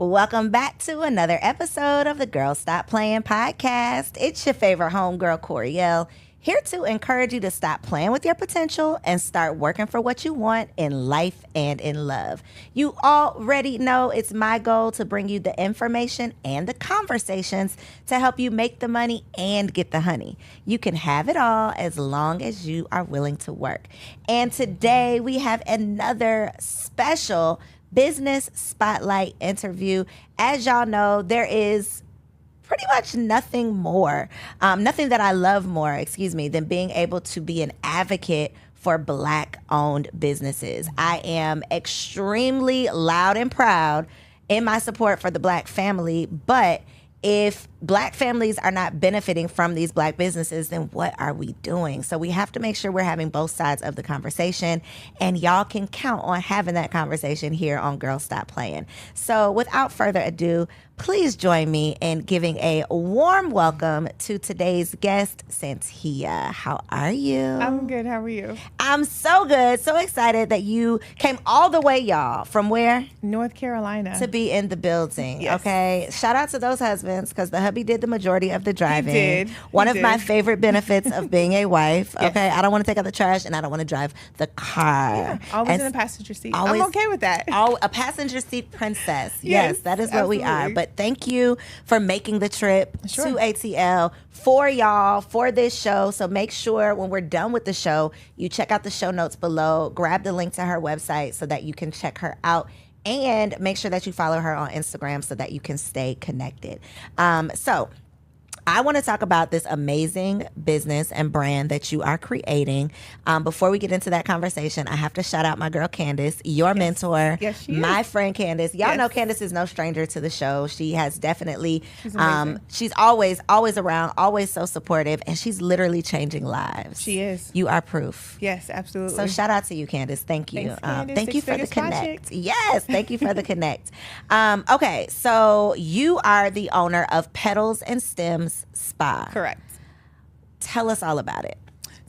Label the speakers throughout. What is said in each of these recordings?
Speaker 1: Welcome back to another episode of the Girl Stop Playing podcast. It's your favorite homegirl, Coriel, here to encourage you to stop playing with your potential and start working for what you want in life and in love. You already know it's my goal to bring you the information and the conversations to help you make the money and get the honey. You can have it all as long as you are willing to work. And today we have another special business spotlight interview. As y'all know, there is pretty much nothing that I love more, than being able to be an advocate for Black-owned businesses. I am extremely loud and proud in my support for the Black family, but if Black families are not benefiting from these Black businesses, then what are we doing? So we have to make sure we're having both sides of the conversation, and y'all can count on having that conversation here on Girl Stop Playing. So without further ado, please join me in giving a warm welcome to today's guest, Santia. How are you?
Speaker 2: I'm good. How are you?
Speaker 1: I'm so good. So excited that you came all the way, y'all. From where?
Speaker 2: North Carolina.
Speaker 1: To be in the building.
Speaker 2: Yes.
Speaker 1: Okay. Shout out to those husbands, because the hubby did the majority of the driving.
Speaker 2: He did.
Speaker 1: One of my favorite benefits of being a wife.
Speaker 2: Yes.
Speaker 1: Okay. I don't want to take out the trash and I don't want to drive the car.
Speaker 2: Yeah, always in the passenger seat. I'm okay with that.
Speaker 1: A passenger seat princess. Yes, that is what we are. But thank you for making the trip to ATL for y'all, for this show. So make sure when we're done with the show, you check out the show notes below, grab the link to her website so that you can check her out, and make sure that you follow her on Instagram so that you can stay connected. So I want to talk about this amazing business and brand that you are creating. Before we get into that conversation, I have to shout out my girl Candace, your mentor, my friend Candace. Y'all know Candace is no stranger to the show. She has definitely, she's always around, always so supportive, and she's literally changing lives.
Speaker 2: She is.
Speaker 1: You are proof.
Speaker 2: Yes, absolutely.
Speaker 1: So shout out to you, Candace. Thank you.
Speaker 2: Thanks, Candace.
Speaker 1: Thank you for the connect.
Speaker 2: Project.
Speaker 1: Yes, thank you for the connect. Okay, so you are the owner of Petals and Stems Spa.
Speaker 2: Correct.
Speaker 1: Tell us all about it.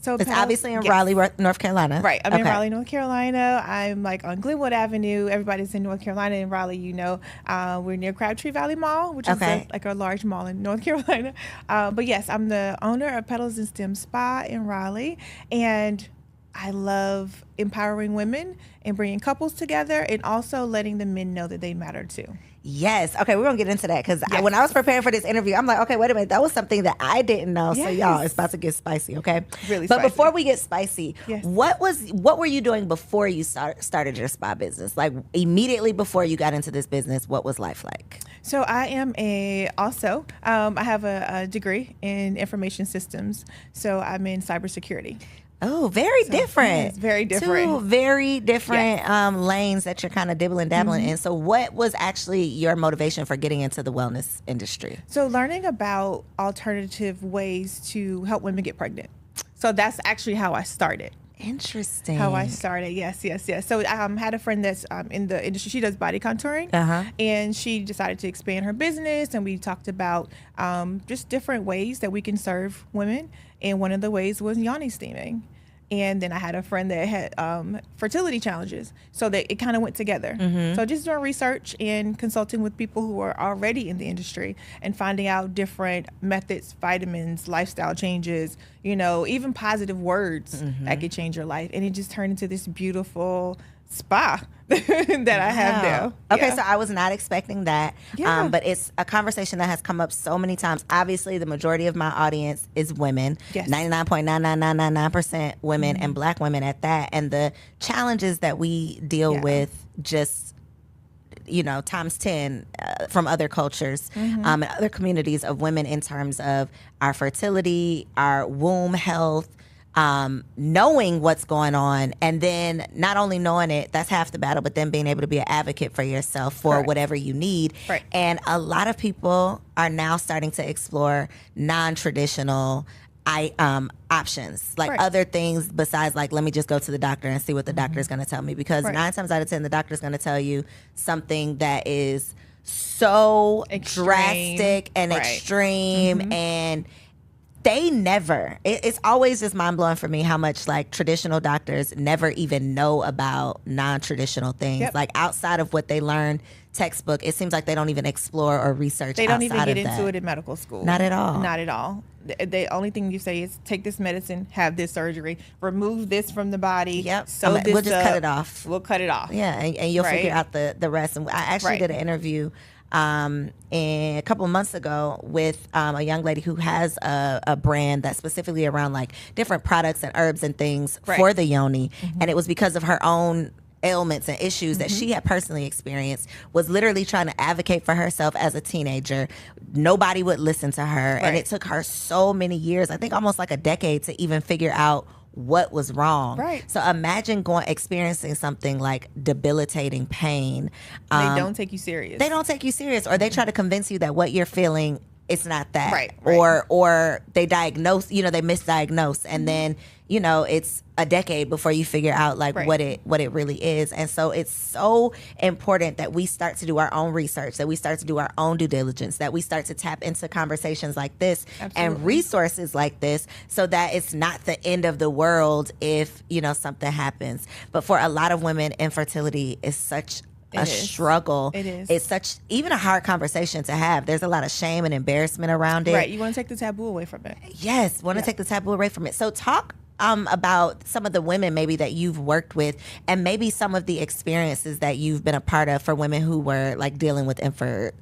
Speaker 2: So
Speaker 1: it's obviously in Raleigh, North Carolina.
Speaker 2: Right. I'm in Raleigh, North Carolina. I'm like on Glenwood Avenue. Everybody's in North Carolina and Raleigh, you know. We're near Crabtree Valley Mall, which is like a large mall in North Carolina. But yes, I'm the owner of Petals and Stems Spa in Raleigh. And I love empowering women and bringing couples together, and also letting the men know that they matter too.
Speaker 1: Yes. Okay, we're going to get into that, because when I was preparing for this interview, I'm like, okay, wait a minute. That was something that I didn't know. So y'all, it's about to get spicy, okay?
Speaker 2: Really
Speaker 1: But
Speaker 2: spicy.
Speaker 1: before we get spicy, what were you doing before you started your spa business? Like immediately before you got into this business, what was life like?
Speaker 2: So I am I have a degree in information systems. So I'm in cybersecurity.
Speaker 1: Oh, very different.
Speaker 2: It's very different.
Speaker 1: Two very different lanes that you're kind of dibbling dabbling in. So what was actually your motivation for getting into the wellness industry?
Speaker 2: So learning about alternative ways to help women get pregnant. So that's actually how I started.
Speaker 1: Interesting.
Speaker 2: How I started, yes. So I had a friend that's in the industry. She does body contouring, and she decided to expand her business, and we talked about just different ways that we can serve women, and one of the ways was yoni steaming. And then I had a friend that had fertility challenges, so that it kind of went together. So just doing research and consulting with people who are already in the industry and finding out different methods, vitamins, lifestyle changes, you know, even positive words that could change your life. And it just turned into this beautiful spa that I have now.
Speaker 1: Okay, so I was not expecting that. But it's a conversation that has come up so many times. Obviously, the majority of my audience is women. 99.99999% women, and Black women at that. And the challenges that we deal with just, you know, times 10 from other cultures and other communities of women in terms of our fertility, our womb health, knowing what's going on, and then not only knowing it, that's half the battle, but then being able to be an advocate for yourself for whatever you need. And a lot of people are now starting to explore non-traditional options, like other things besides, like, let me just go to the doctor and see what the doctor is going to tell me, because 9 times out of 10 the doctor is going to tell you something that is so drastic and extreme, and they never, it's always just mind blowing for me how much like traditional doctors never even know about non-traditional things.
Speaker 2: Yep.
Speaker 1: Like outside of what they learn textbook, it seems like they don't even explore or research.
Speaker 2: They don't even
Speaker 1: outside
Speaker 2: get
Speaker 1: of
Speaker 2: into
Speaker 1: that.
Speaker 2: it in medical school.
Speaker 1: Not at all.
Speaker 2: Not at all. The only thing you say is take this medicine, have this surgery, remove this from the body.
Speaker 1: Yep.
Speaker 2: Sew this
Speaker 1: we'll just
Speaker 2: up.
Speaker 1: cut it off.
Speaker 2: We'll cut it off.
Speaker 1: Yeah, and you'll
Speaker 2: Right.
Speaker 1: figure out the rest. And I actually
Speaker 2: Right.
Speaker 1: did an interview a couple of months ago with a young lady who has a brand that's specifically around like different products and herbs and things
Speaker 2: Right.
Speaker 1: for the yoni. And it was because of her own ailments and issues that she had personally experienced, was literally trying to advocate for herself as a teenager. Nobody would listen to her. And
Speaker 2: Right.
Speaker 1: it took her so many years, I think almost like a decade, to even figure out what was wrong.
Speaker 2: Right.
Speaker 1: So imagine experiencing something like debilitating pain.
Speaker 2: They don't take you serious.
Speaker 1: They don't take you serious, or they try to convince you that what you're feeling, it's not that.
Speaker 2: Right.
Speaker 1: Or they diagnose, they misdiagnose, and then it's a decade before you figure out like
Speaker 2: Right.
Speaker 1: what it really is. And so it's so important that we start to do our own research, that we start to do our own due diligence, that we start to tap into conversations like this and
Speaker 2: Absolutely.
Speaker 1: resources like this, so that it's not the end of the world if something happens. But for a lot of women, infertility is such a
Speaker 2: It is.
Speaker 1: struggle.
Speaker 2: It is.
Speaker 1: It's such even a hard conversation to have. There's a lot of shame and embarrassment around it.
Speaker 2: Right. You want to take the taboo away from it.
Speaker 1: Yes, want to take the taboo away from it. So talk about some of the women maybe that you've worked with, and maybe some of the experiences that you've been a part of for women who were like dealing with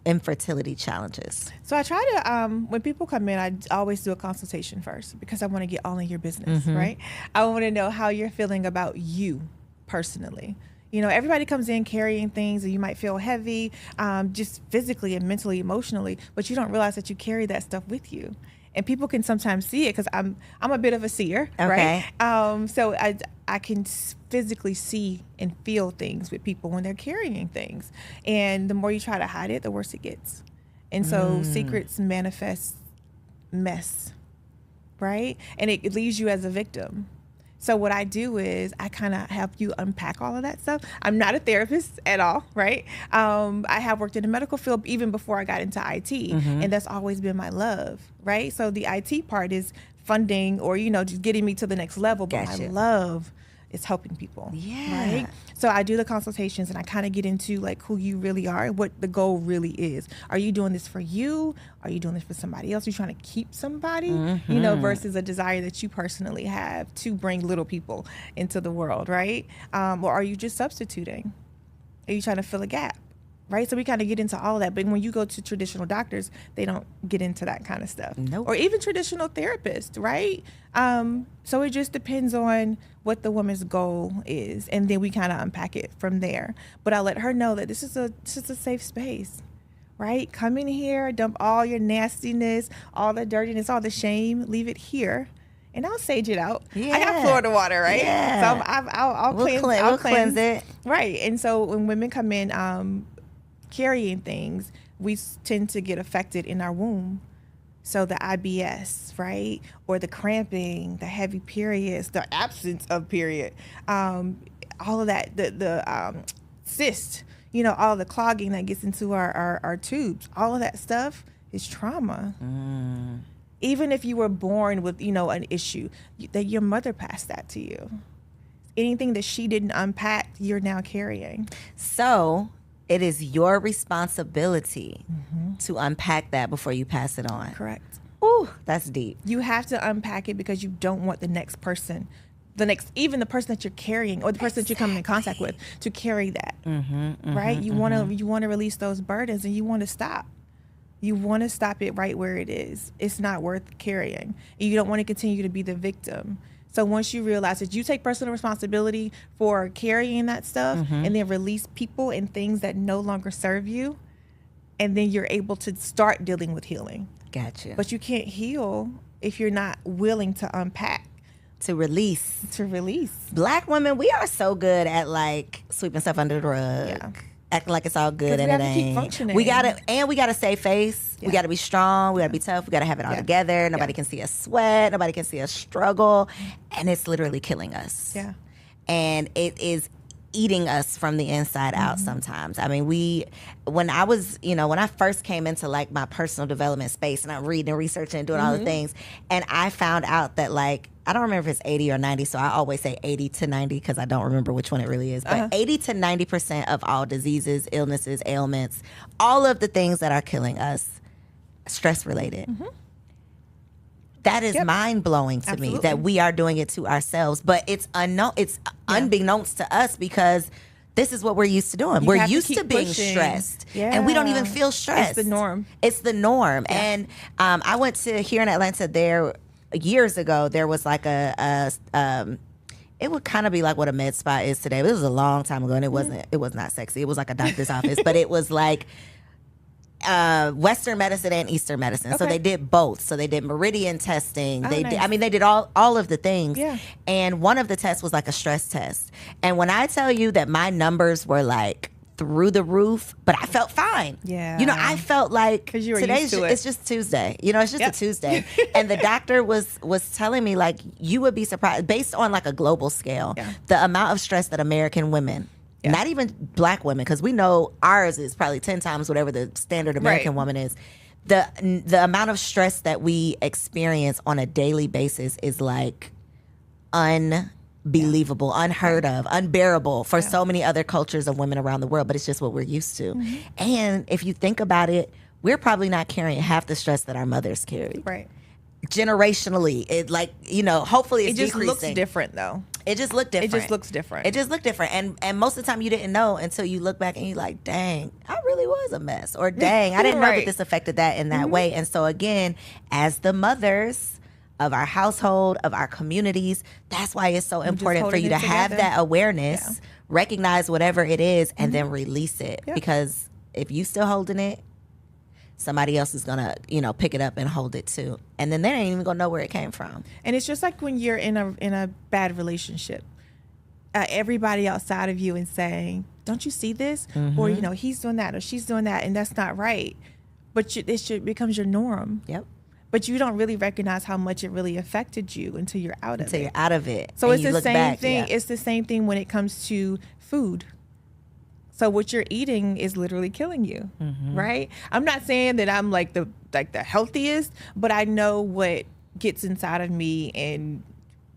Speaker 1: infertility challenges.
Speaker 2: So I try to, when people come in, I always do a consultation first, because I want to get all in your business, right? I want to know how you're feeling about you personally. Everybody comes in carrying things, and you might feel heavy, just physically and mentally, emotionally, but you don't realize that you carry that stuff with you. And people can sometimes see it, because I'm a bit of a seer,
Speaker 1: Okay.
Speaker 2: right? So I can physically see and feel things with people when they're carrying things. And the more you try to hide it, the worse it gets. And so secrets manifest mess, right? And it leaves you as a victim. So what I do is I kind of help you unpack all of that stuff. I'm not a therapist at all, right? I have worked in the medical field even before I got into IT, and that's always been my love, right? So the IT part is funding or, just getting me to the next level, but
Speaker 1: Gotcha.
Speaker 2: my love is helping people,
Speaker 1: Yeah.
Speaker 2: right? So I do the consultations, and I kind of get into like who you really are and what the goal really is. Are you doing this for you? Are you doing this for somebody else? Are you trying to keep somebody, versus a desire that you personally have to bring little people into the world, right? Or are you just substituting? Are you trying to fill a gap? Right? So we kind of get into all of that. But when you go to traditional doctors, they don't get into that kind of stuff.
Speaker 1: Nope.
Speaker 2: Or even traditional therapists, right? So it just depends on what the woman's goal is. And then we kind of unpack it from there. But I let her know that this is a safe space, right? Come in here, dump all your nastiness, all the dirtiness, all the shame, leave it here. And I'll sage it out. I
Speaker 1: Yeah.
Speaker 2: got Florida water, right?
Speaker 1: Yeah.
Speaker 2: So I'll cleanse.
Speaker 1: We'll cleanse it.
Speaker 2: Right. And so when women come in carrying things, we tend to get affected in our womb. So the IBS, right? Or the cramping, the heavy periods, the absence of period, all of that, the cyst, all the clogging that gets into our tubes, all of that stuff is trauma. Even if you were born with, an issue, that your mother passed that to you. Anything that she didn't unpack, you're now carrying.
Speaker 1: So it is your responsibility to unpack that before you pass it on.
Speaker 2: Correct.
Speaker 1: Ooh, that's deep.
Speaker 2: You have to unpack it because you don't want the next person, even the person that you're carrying or the person that you're coming in contact with, to carry that. Right? You want to release those burdens, and you want to stop. You want to stop it right where it is. It's not worth carrying. You don't want to continue to be the victim. So once you realize that you take personal responsibility for carrying that stuff, and then release people and things that no longer serve you, and then you're able to start dealing with healing.
Speaker 1: Gotcha.
Speaker 2: But you can't heal if you're not willing to unpack,
Speaker 1: to release.
Speaker 2: to release.
Speaker 1: Black women, we are so good at like sweeping stuff under the rug.
Speaker 2: Yeah.
Speaker 1: Acting like it's all good
Speaker 2: 'Cause
Speaker 1: and
Speaker 2: we
Speaker 1: it
Speaker 2: have to keep
Speaker 1: ain't.
Speaker 2: functioning.
Speaker 1: We gotta save face. We
Speaker 2: Yeah.
Speaker 1: gotta be strong. We gotta be tough. We gotta have it all
Speaker 2: Yeah.
Speaker 1: together. Nobody
Speaker 2: Yeah.
Speaker 1: can see us sweat. Nobody can see us struggle. And it's literally killing us.
Speaker 2: Yeah.
Speaker 1: And it is eating us from the inside out sometimes. I mean, when I first came into like my personal development space and I'm reading and researching and doing all the things, and I found out that like, I don't remember if it's 80 or 90, so I always say 80 to 90 because I don't remember which one it really is. But 80 to 90% of all diseases, illnesses, ailments, all of the things that are killing us, stress related. That is mind blowing to me that we are doing it to ourselves, but it's unknown. It's unbeknownst to us because this is what we're used to doing. We're used to being stressed, and we don't even feel stressed.
Speaker 2: It's the norm.
Speaker 1: It's the norm. And I went to here in Atlanta. There years ago, there was like it would kind of be like what a med spa is today. It was a long time ago, and it wasn't. It was not sexy. It was like a doctor's office, but it was like Western medicine and Eastern medicine. So they did both. So they did meridian testing. They did all of the things. Yeah. And one of the tests was like a stress test. And when I tell you that my numbers were like through the roof, but I felt fine. Yeah. You know, I felt like today's it's just Tuesday. You know, it's just a Tuesday. And the doctor was telling me like, you would be surprised based on like a global scale, the amount of stress that American women, not even black women, because we know ours is probably 10 times whatever the standard American woman is. The amount of stress that we experience on a daily basis is like unbelievable, unheard of, unbearable for so many other cultures of women around the world, but it's just what we're used to. And if you think about it, we're probably not carrying half the stress that our mothers carry.
Speaker 2: Right.
Speaker 1: Generationally, it like, you know, hopefully it's
Speaker 2: just
Speaker 1: decreasing.
Speaker 2: Looks different though.
Speaker 1: It just looked different.
Speaker 2: It just looks different.
Speaker 1: It just looked different. And most of the time you didn't know until you look back and you're like, dang, I really was a mess. Or dang, I didn't know that this affected that in that way. And so again, as the mothers of our household, of our communities, that's why it's so important for you to have that awareness, recognize whatever it is, and then release it. Because if you still holding it, somebody else is gonna, you know, pick it up and hold it too, and then they ain't even gonna know where it came from.
Speaker 2: And it's just like when you're in a bad relationship, everybody outside of you is saying, "Don't you see this?" Or you know, he's doing that or she's doing that, and that's not right. But it becomes your norm.
Speaker 1: Yep.
Speaker 2: But you don't really recognize how much it really affected you until you're out of it.
Speaker 1: Until you're out of it.
Speaker 2: So it's the same thing. It's the same thing when it comes to food. So what you're eating is literally killing you, right? I'm not saying that I'm like the healthiest, but I know what gets inside of me and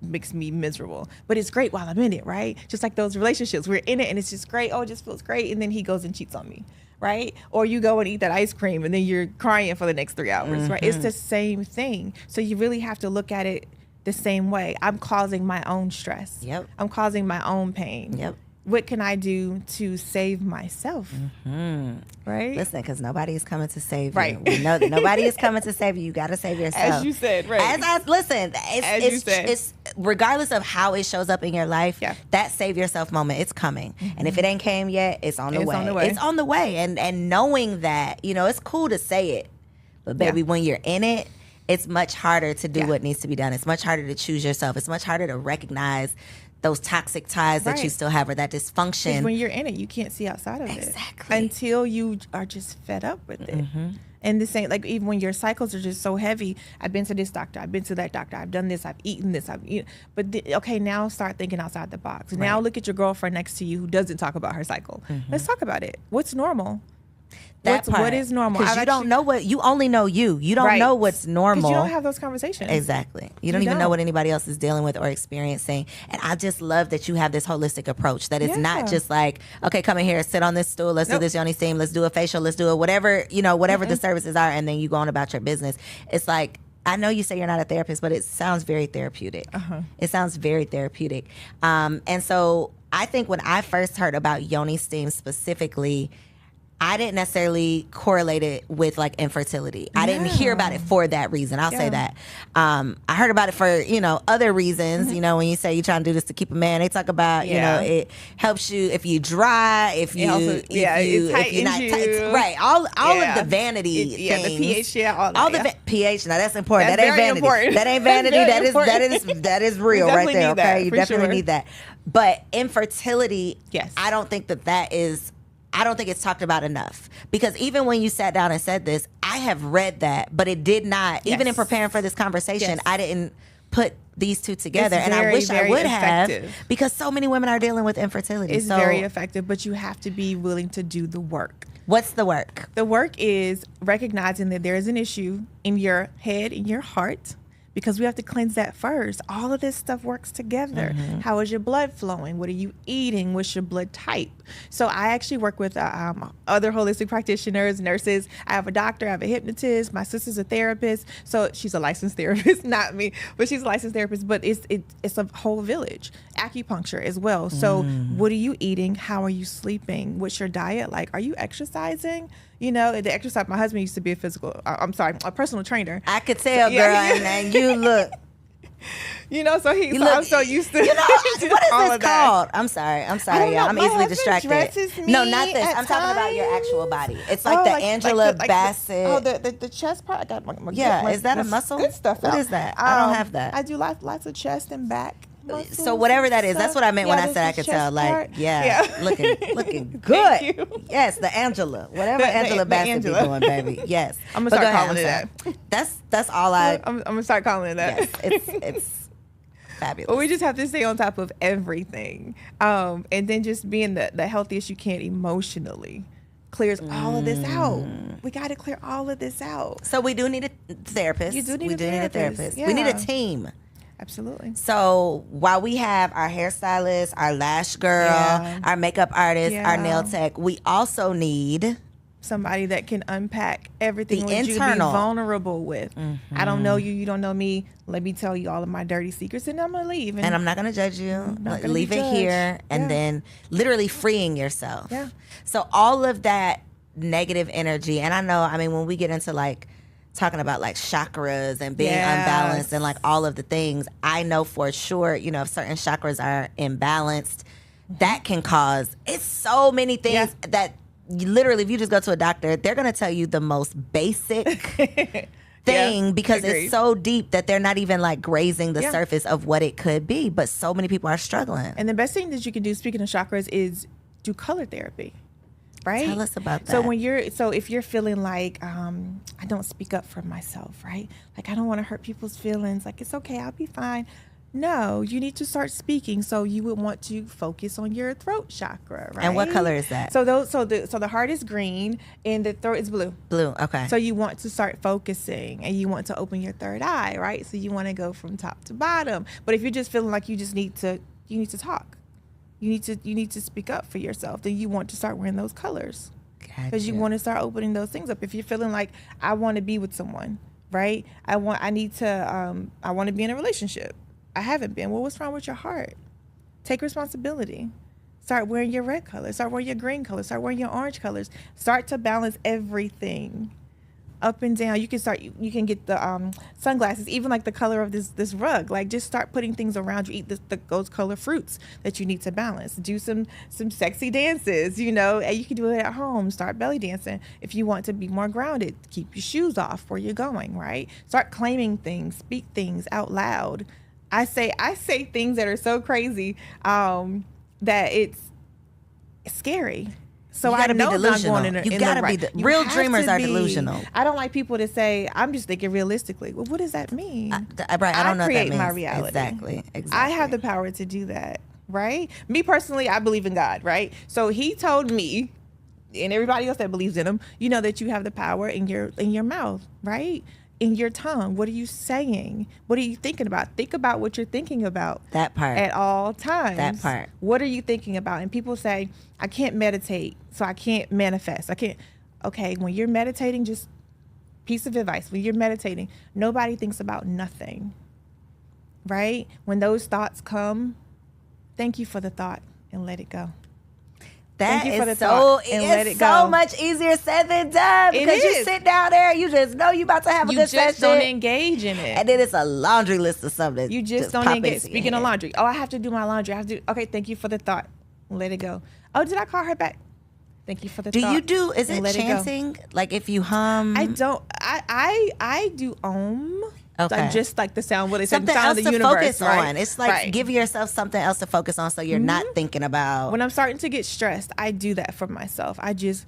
Speaker 2: makes me miserable. But it's great while I'm in it, right? Just like those relationships, we're in it and it's just great. Oh, it just feels great, and then he goes and cheats on me, right? Or you go and eat that ice cream and then you're crying for the next 3 hours, right? It's the same thing. So you really have to look at it the same way. I'm causing my own stress. Yep. I'm causing my own pain. Yep. What can I do to save myself? Right?
Speaker 1: Listen, because nobody is coming to save you. Right. We know that nobody is coming to save you. You got to save yourself.
Speaker 2: As you said, right.
Speaker 1: It's regardless of how it shows up in your life, that save yourself moment, it's coming. And if it ain't came yet, it's on the way. It's on the way. And knowing that, you know, it's cool to say it. But baby, when you're in it, it's much harder to do what needs to be done. It's much harder to choose yourself. It's much harder to recognize those toxic ties that you still have, or that dysfunction.
Speaker 2: Because when you're in it, you can't see outside of it. Until you are just fed up with it. And the same, like even when your cycles are just so heavy, I've been to this doctor, I've been to that doctor, I've done this, I've eaten this, but okay, now start thinking outside the box. Now look at your girlfriend next to you who doesn't talk about her cycle. Let's talk about it. What's normal? What is normal?
Speaker 1: Because you don't know you only know you. You don't know what's normal.
Speaker 2: You don't have those conversations.
Speaker 1: Exactly. You don't even know what anybody else is dealing with or experiencing. And I just love that you have this holistic approach that it's not just like, okay, come in here, sit on this stool, let's do this yoni steam, let's do a facial, let's do a whatever, you know, whatever the services are, and then you go on about your business. It's like, I know you say you're not a therapist, but it sounds very therapeutic. It sounds very therapeutic. And so I think when I first heard about yoni steam specifically, I didn't necessarily correlate it with like infertility. I didn't hear about it for that reason. I'll say that. I heard about it for, you know, other reasons. You know, when you say you're trying to do this to keep a man, they talk about, you know, it helps you if you dry, if you're not tight. Right. All of the vanity things.
Speaker 2: The pH,
Speaker 1: all the pH. Now that's important. That ain't vanity. Important. That ain't vanity. That is real right there. Okay. You definitely need that. But infertility, I don't think I don't think it's talked about enough, because even when you sat down and said this, I have read that, but it did not, even in preparing for this conversation, I didn't put these two together.
Speaker 2: It's
Speaker 1: and I
Speaker 2: very,
Speaker 1: wish I
Speaker 2: very
Speaker 1: would have,
Speaker 2: effective.
Speaker 1: because so many women are dealing with infertility.
Speaker 2: It's
Speaker 1: so
Speaker 2: very effective, but you have to be willing to do the work.
Speaker 1: what's the work?
Speaker 2: The work is recognizing that there is an issue in your head, in your heart, because we have to cleanse that first. All of this stuff works together. How is your blood flowing? What are you eating? What's your blood type? So I actually work with other holistic practitioners, nurses. I have a doctor, I have a hypnotist. My sister's a therapist. So she's a licensed therapist, not me, but she's a licensed therapist. But it's a whole village. Acupuncture as well. So what are you eating? How are you sleeping? What's your diet like? Are you exercising? You know, the exercise. My husband used to be a personal trainer.
Speaker 1: I could tell, girl, and you look.
Speaker 2: You know, I'm so used to.
Speaker 1: You know, what is
Speaker 2: all
Speaker 1: this
Speaker 2: of that.
Speaker 1: called? I'm sorry, y'all. I'm
Speaker 2: My
Speaker 1: easily
Speaker 2: husband
Speaker 1: distracted.
Speaker 2: dresses me
Speaker 1: No, not this.
Speaker 2: at
Speaker 1: I'm talking about your
Speaker 2: times.
Speaker 1: actual body. It's like Angela Bassett.
Speaker 2: The chest part. I got my
Speaker 1: Is that a muscle?
Speaker 2: Good stuff.
Speaker 1: What
Speaker 2: out.
Speaker 1: is that? I don't have that.
Speaker 2: I do lots of chest and back.
Speaker 1: So whatever that is, that's what I meant when I said I could tell. Like, looking good.
Speaker 2: Thank you.
Speaker 1: Yes, the Angela, whatever Angela Bassett be doing, baby. Yes,
Speaker 2: I'm gonna
Speaker 1: But
Speaker 2: start
Speaker 1: go ahead,
Speaker 2: calling
Speaker 1: I'm
Speaker 2: it
Speaker 1: sorry. That's all I.
Speaker 2: I'm gonna start calling it that.
Speaker 1: Yes, it's fabulous.
Speaker 2: But we just have to stay on top of everything, and then just being the healthiest you can emotionally clears all of this out. We got to clear all of this out.
Speaker 1: So we do need a therapist.
Speaker 2: You do need
Speaker 1: we
Speaker 2: a
Speaker 1: do need a
Speaker 2: therapist.
Speaker 1: therapist. We need a
Speaker 2: Yeah.
Speaker 1: team.
Speaker 2: Absolutely.
Speaker 1: So while we have our hairstylist, our lash girl,
Speaker 2: Yeah.
Speaker 1: our makeup artist, our
Speaker 2: Yeah.
Speaker 1: nail tech, we also need
Speaker 2: Somebody that can unpack everything
Speaker 1: The
Speaker 2: with you to be
Speaker 1: internal.
Speaker 2: vulnerable with. I don't know you, you don't know me. Let me tell you all of my dirty secrets, and I'm gonna leave.
Speaker 1: and I'm not going to judge you.
Speaker 2: not gonna
Speaker 1: Leave
Speaker 2: be
Speaker 1: it here,
Speaker 2: judged.
Speaker 1: and
Speaker 2: Yeah.
Speaker 1: then literally freeing yourself.
Speaker 2: Yeah.
Speaker 1: So all of that negative energy, and I know, I mean, when we get into like talking about like chakras and being
Speaker 2: Yes.
Speaker 1: unbalanced and like all of the things, I know for sure, you know, if certain chakras are imbalanced, that can cause, it's so many things
Speaker 2: Yeah.
Speaker 1: that you literally, if you just go to a doctor, they're going to tell you the most basic thing,
Speaker 2: Yeah,
Speaker 1: because
Speaker 2: agreed.
Speaker 1: it's so deep that they're not even like grazing the
Speaker 2: Yeah.
Speaker 1: surface of what it could be. But so many people are struggling.
Speaker 2: And the best thing that you can do, speaking of chakras, is do color therapy. Right?
Speaker 1: Tell us about
Speaker 2: So
Speaker 1: that.
Speaker 2: if you're feeling like I don't speak up for myself, right? Like I don't want to hurt people's feelings. Like it's okay, I'll be fine. No, you need to start speaking. So you would want to focus on your throat chakra, right?
Speaker 1: And what color is that?
Speaker 2: So the heart is green and the throat is blue.
Speaker 1: Blue. Okay.
Speaker 2: So you want to start focusing, and you want to open your third eye, right? So you want to go from top to bottom. But if you're just feeling like you need to talk. You need to speak up for yourself. Then you want to start wearing those colors, because you want to start opening those things up. If you're feeling like I want to be with someone, right? I want to be in a relationship. I haven't been. Well, what's wrong with your heart? Take responsibility. Start wearing your red colors. Start wearing your green colors. Start wearing your orange colors. Start to balance everything up and down. You can get the sunglasses, even like the color of this rug. Like just start putting things around you. Eat those color fruits that you need to balance. Do some sexy dances, you know, and you can do it at home. Start belly dancing. If you want to be more grounded, keep your shoes off where you're going, right? Start claiming things, speak things out loud. I say things that are so crazy that it's scary. So
Speaker 1: You gotta
Speaker 2: I know
Speaker 1: be
Speaker 2: I'm
Speaker 1: delusional.
Speaker 2: going in
Speaker 1: You
Speaker 2: the
Speaker 1: gotta be
Speaker 2: right. You
Speaker 1: real
Speaker 2: have
Speaker 1: dreamers
Speaker 2: to
Speaker 1: are
Speaker 2: be.
Speaker 1: delusional.
Speaker 2: I don't like people to say, I'm just thinking realistically. Well, what does that mean?
Speaker 1: Right. I don't know what that
Speaker 2: create
Speaker 1: means.
Speaker 2: my reality.
Speaker 1: Exactly.
Speaker 2: I have the power to do that, right? Me personally, I believe in God, right? So he told me, and everybody else that believes in him, you know that you have the power in your mouth, right? In your tongue. What are you saying? What are you thinking about? Think about what you're thinking about.
Speaker 1: That part.
Speaker 2: At all times.
Speaker 1: That part.
Speaker 2: What are you thinking about? And people say, I can't meditate, so I can't manifest. I can't. Okay, when you're meditating, just piece of advice. When you're meditating, nobody thinks about nothing, right? When those thoughts come, thank you for the thought and let it go.
Speaker 1: That
Speaker 2: Thank you for
Speaker 1: is
Speaker 2: the
Speaker 1: so,
Speaker 2: thought and let
Speaker 1: it's
Speaker 2: it
Speaker 1: so
Speaker 2: go.
Speaker 1: much easier said than done,
Speaker 2: It
Speaker 1: because you
Speaker 2: is.
Speaker 1: sit down there, you just know you about to have a
Speaker 2: You
Speaker 1: good
Speaker 2: just
Speaker 1: session,
Speaker 2: don't engage in it.
Speaker 1: and then it's a laundry list of something.
Speaker 2: You just don't
Speaker 1: pop
Speaker 2: engage.
Speaker 1: into your
Speaker 2: Speaking of
Speaker 1: head.
Speaker 2: laundry, oh, I have to do my laundry. I have to. Okay, thank you for the thought. Let it go. Oh, did I call her back? Thank you for the
Speaker 1: Do
Speaker 2: thought.
Speaker 1: you do? Is
Speaker 2: and
Speaker 1: it
Speaker 2: let it go.
Speaker 1: chanting? Like if you hum?
Speaker 2: I don't. I do
Speaker 1: Okay.
Speaker 2: Like just like the sound. What they say, the
Speaker 1: something
Speaker 2: sound
Speaker 1: else
Speaker 2: of the
Speaker 1: to
Speaker 2: universe.
Speaker 1: focus
Speaker 2: right?
Speaker 1: on. It's like
Speaker 2: Right.
Speaker 1: give yourself something else to focus on, so you're not thinking about.
Speaker 2: When I'm starting to get stressed, I do that for myself. I just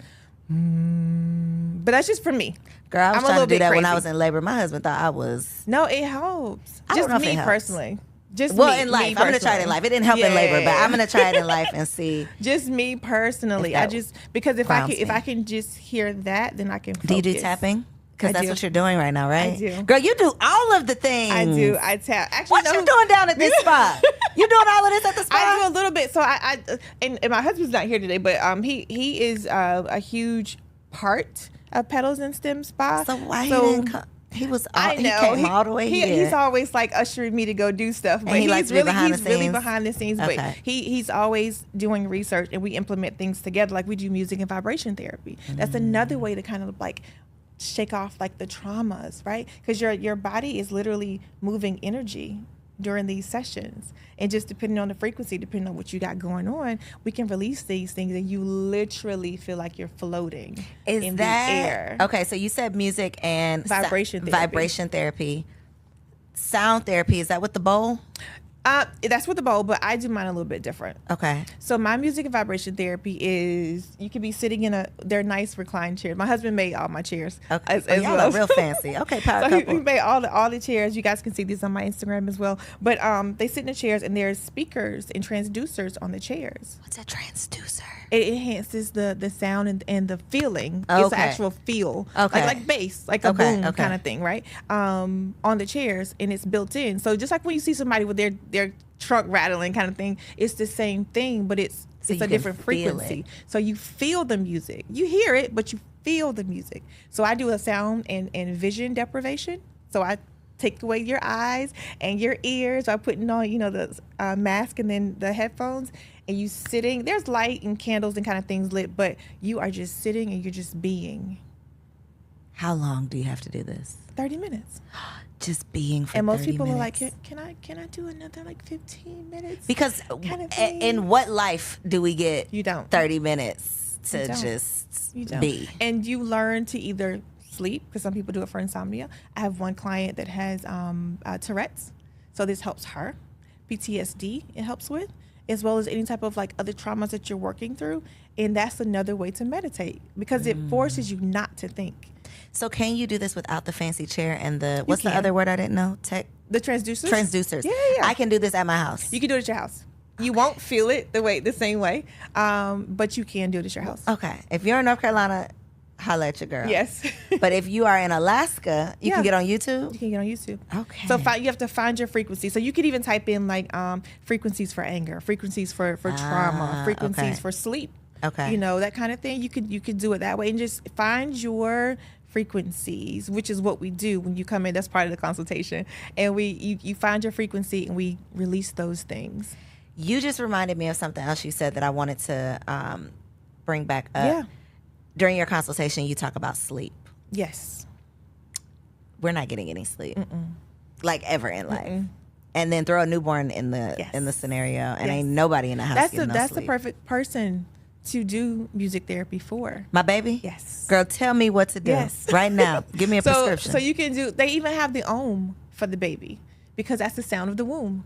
Speaker 2: But that's just for me.
Speaker 1: Girl, I was
Speaker 2: I'm a
Speaker 1: trying to
Speaker 2: little
Speaker 1: do
Speaker 2: bit
Speaker 1: that when I
Speaker 2: crazy.
Speaker 1: was in labor. My husband thought I was.
Speaker 2: No, it helps.
Speaker 1: I don't
Speaker 2: Just
Speaker 1: know if
Speaker 2: me
Speaker 1: it helps.
Speaker 2: personally. Just
Speaker 1: Well,
Speaker 2: me,
Speaker 1: in life.
Speaker 2: me
Speaker 1: I'm going to try it in
Speaker 2: personally.
Speaker 1: life. It didn't help in labor, but
Speaker 2: Yeah.
Speaker 1: I'm going to try it in life and see.
Speaker 2: Just me personally.
Speaker 1: If
Speaker 2: I
Speaker 1: that
Speaker 2: just because if
Speaker 1: grounds
Speaker 2: I
Speaker 1: me.
Speaker 2: can just hear that, then I can focus.
Speaker 1: Do you do tapping? Because
Speaker 2: I
Speaker 1: that's
Speaker 2: do.
Speaker 1: what you're doing right now, right?
Speaker 2: I do.
Speaker 1: Girl, you do all of the things.
Speaker 2: I do. I tap. Actually,
Speaker 1: What
Speaker 2: no,
Speaker 1: you doing down at this spa? You doing all of this at the spa?
Speaker 2: I do a little bit. So and my husband's not here today, but he is a huge part of Petals and Stem Spa.
Speaker 1: So why he didn't come? He was.
Speaker 2: I know.
Speaker 1: He came all the way here.
Speaker 2: He's always like ushering me to go do stuff, but
Speaker 1: he likes to be behind the
Speaker 2: he's really
Speaker 1: scenes?
Speaker 2: behind the scenes.
Speaker 1: Okay.
Speaker 2: But he's always doing research, and we implement things together. Like we do music and vibration therapy. That's another way to kind of like shake off like the traumas, right? Because your body is literally moving energy during these sessions, and just depending on the frequency, depending on what you got going on, we can release these things, and you literally feel like you're floating in the air.
Speaker 1: Okay? So you said music and
Speaker 2: Vibration therapy.
Speaker 1: Vibration therapy, sound therapy. Is that with the bowl?
Speaker 2: That's with the bowl, but I do mine a little bit different.
Speaker 1: Okay.
Speaker 2: So my music and vibration therapy is you could be sitting in they're nice recline chairs. My husband made all my chairs.
Speaker 1: Okay.
Speaker 2: As
Speaker 1: Y'all
Speaker 2: well.
Speaker 1: are real fancy. Okay, power
Speaker 2: So he
Speaker 1: couple.
Speaker 2: made all the chairs. You guys can see these on my Instagram as well. But they sit in the chairs, and there's speakers and transducers on the chairs.
Speaker 1: What's a transducer?
Speaker 2: It enhances the sound and the feeling. It's
Speaker 1: Okay.
Speaker 2: the actual feel.
Speaker 1: Okay.
Speaker 2: Like bass, like a
Speaker 1: Okay,
Speaker 2: boom
Speaker 1: okay.
Speaker 2: kind of thing, right? On the chairs, and it's built in. So just like when you see somebody with their trunk rattling kind of thing, it's the same thing, but it's
Speaker 1: you
Speaker 2: a
Speaker 1: can
Speaker 2: different
Speaker 1: feel
Speaker 2: frequency.
Speaker 1: it.
Speaker 2: So you feel the music. You hear it, but you feel the music. So I do a sound and vision deprivation. So I take away your eyes and your ears by putting on, the mask and then the headphones, and you sitting. There's light and candles and kind of things lit, but you are just sitting and you're just being.
Speaker 1: How long do you have to do this?
Speaker 2: 30 minutes.
Speaker 1: Just being for
Speaker 2: And most
Speaker 1: 30
Speaker 2: people
Speaker 1: minutes.
Speaker 2: are like, can I do another like 15 minutes?
Speaker 1: Because
Speaker 2: kind of thing.
Speaker 1: in what life do we get
Speaker 2: You don't.
Speaker 1: 30 minutes to
Speaker 2: You don't.
Speaker 1: just
Speaker 2: You don't.
Speaker 1: be?
Speaker 2: And you learn to either sleep, because some people do it for insomnia. I have one client that has Tourette's, so this helps her. PTSD it helps with, as well as any type of like other traumas that you're working through. And that's another way to meditate, because it forces you not to think.
Speaker 1: So can you do this without the fancy chair and what's the
Speaker 2: can.
Speaker 1: other word I didn't know?
Speaker 2: The transducers?
Speaker 1: Transducers.
Speaker 2: Yeah.
Speaker 1: I can do this at my house.
Speaker 2: You can do it at your house. You won't feel it the same way, but you can do it at your house.
Speaker 1: Okay. If you're in North Carolina, holla at your girl.
Speaker 2: Yes.
Speaker 1: But if you are in Alaska, you
Speaker 2: Yeah.
Speaker 1: can get on YouTube.
Speaker 2: You can get on YouTube.
Speaker 1: Okay.
Speaker 2: So you have to find your frequency. So you could even type in like frequencies for anger, frequencies for trauma, frequencies
Speaker 1: okay.
Speaker 2: for sleep.
Speaker 1: Okay.
Speaker 2: That kind of thing. You could do it that way, and just find your frequencies, which is what we do when you come in. That's part of the consultation. And you find your frequency, and we release those things.
Speaker 1: You just reminded me of something else you said that I wanted to bring back up.
Speaker 2: Yeah.
Speaker 1: During your consultation, you talk about sleep.
Speaker 2: Yes.
Speaker 1: We're not getting any sleep, like ever in life. And then throw a newborn in the
Speaker 2: Yes.
Speaker 1: scenario, and
Speaker 2: Yes.
Speaker 1: ain't nobody in the house. getting no
Speaker 2: That's the
Speaker 1: sleep.
Speaker 2: perfect person to do music therapy for.
Speaker 1: My baby.
Speaker 2: Yes.
Speaker 1: Girl, tell me what to do
Speaker 2: Yes.
Speaker 1: right now. Give me a prescription.
Speaker 2: So you can do. They even have the Om for the baby, because that's the sound of the womb.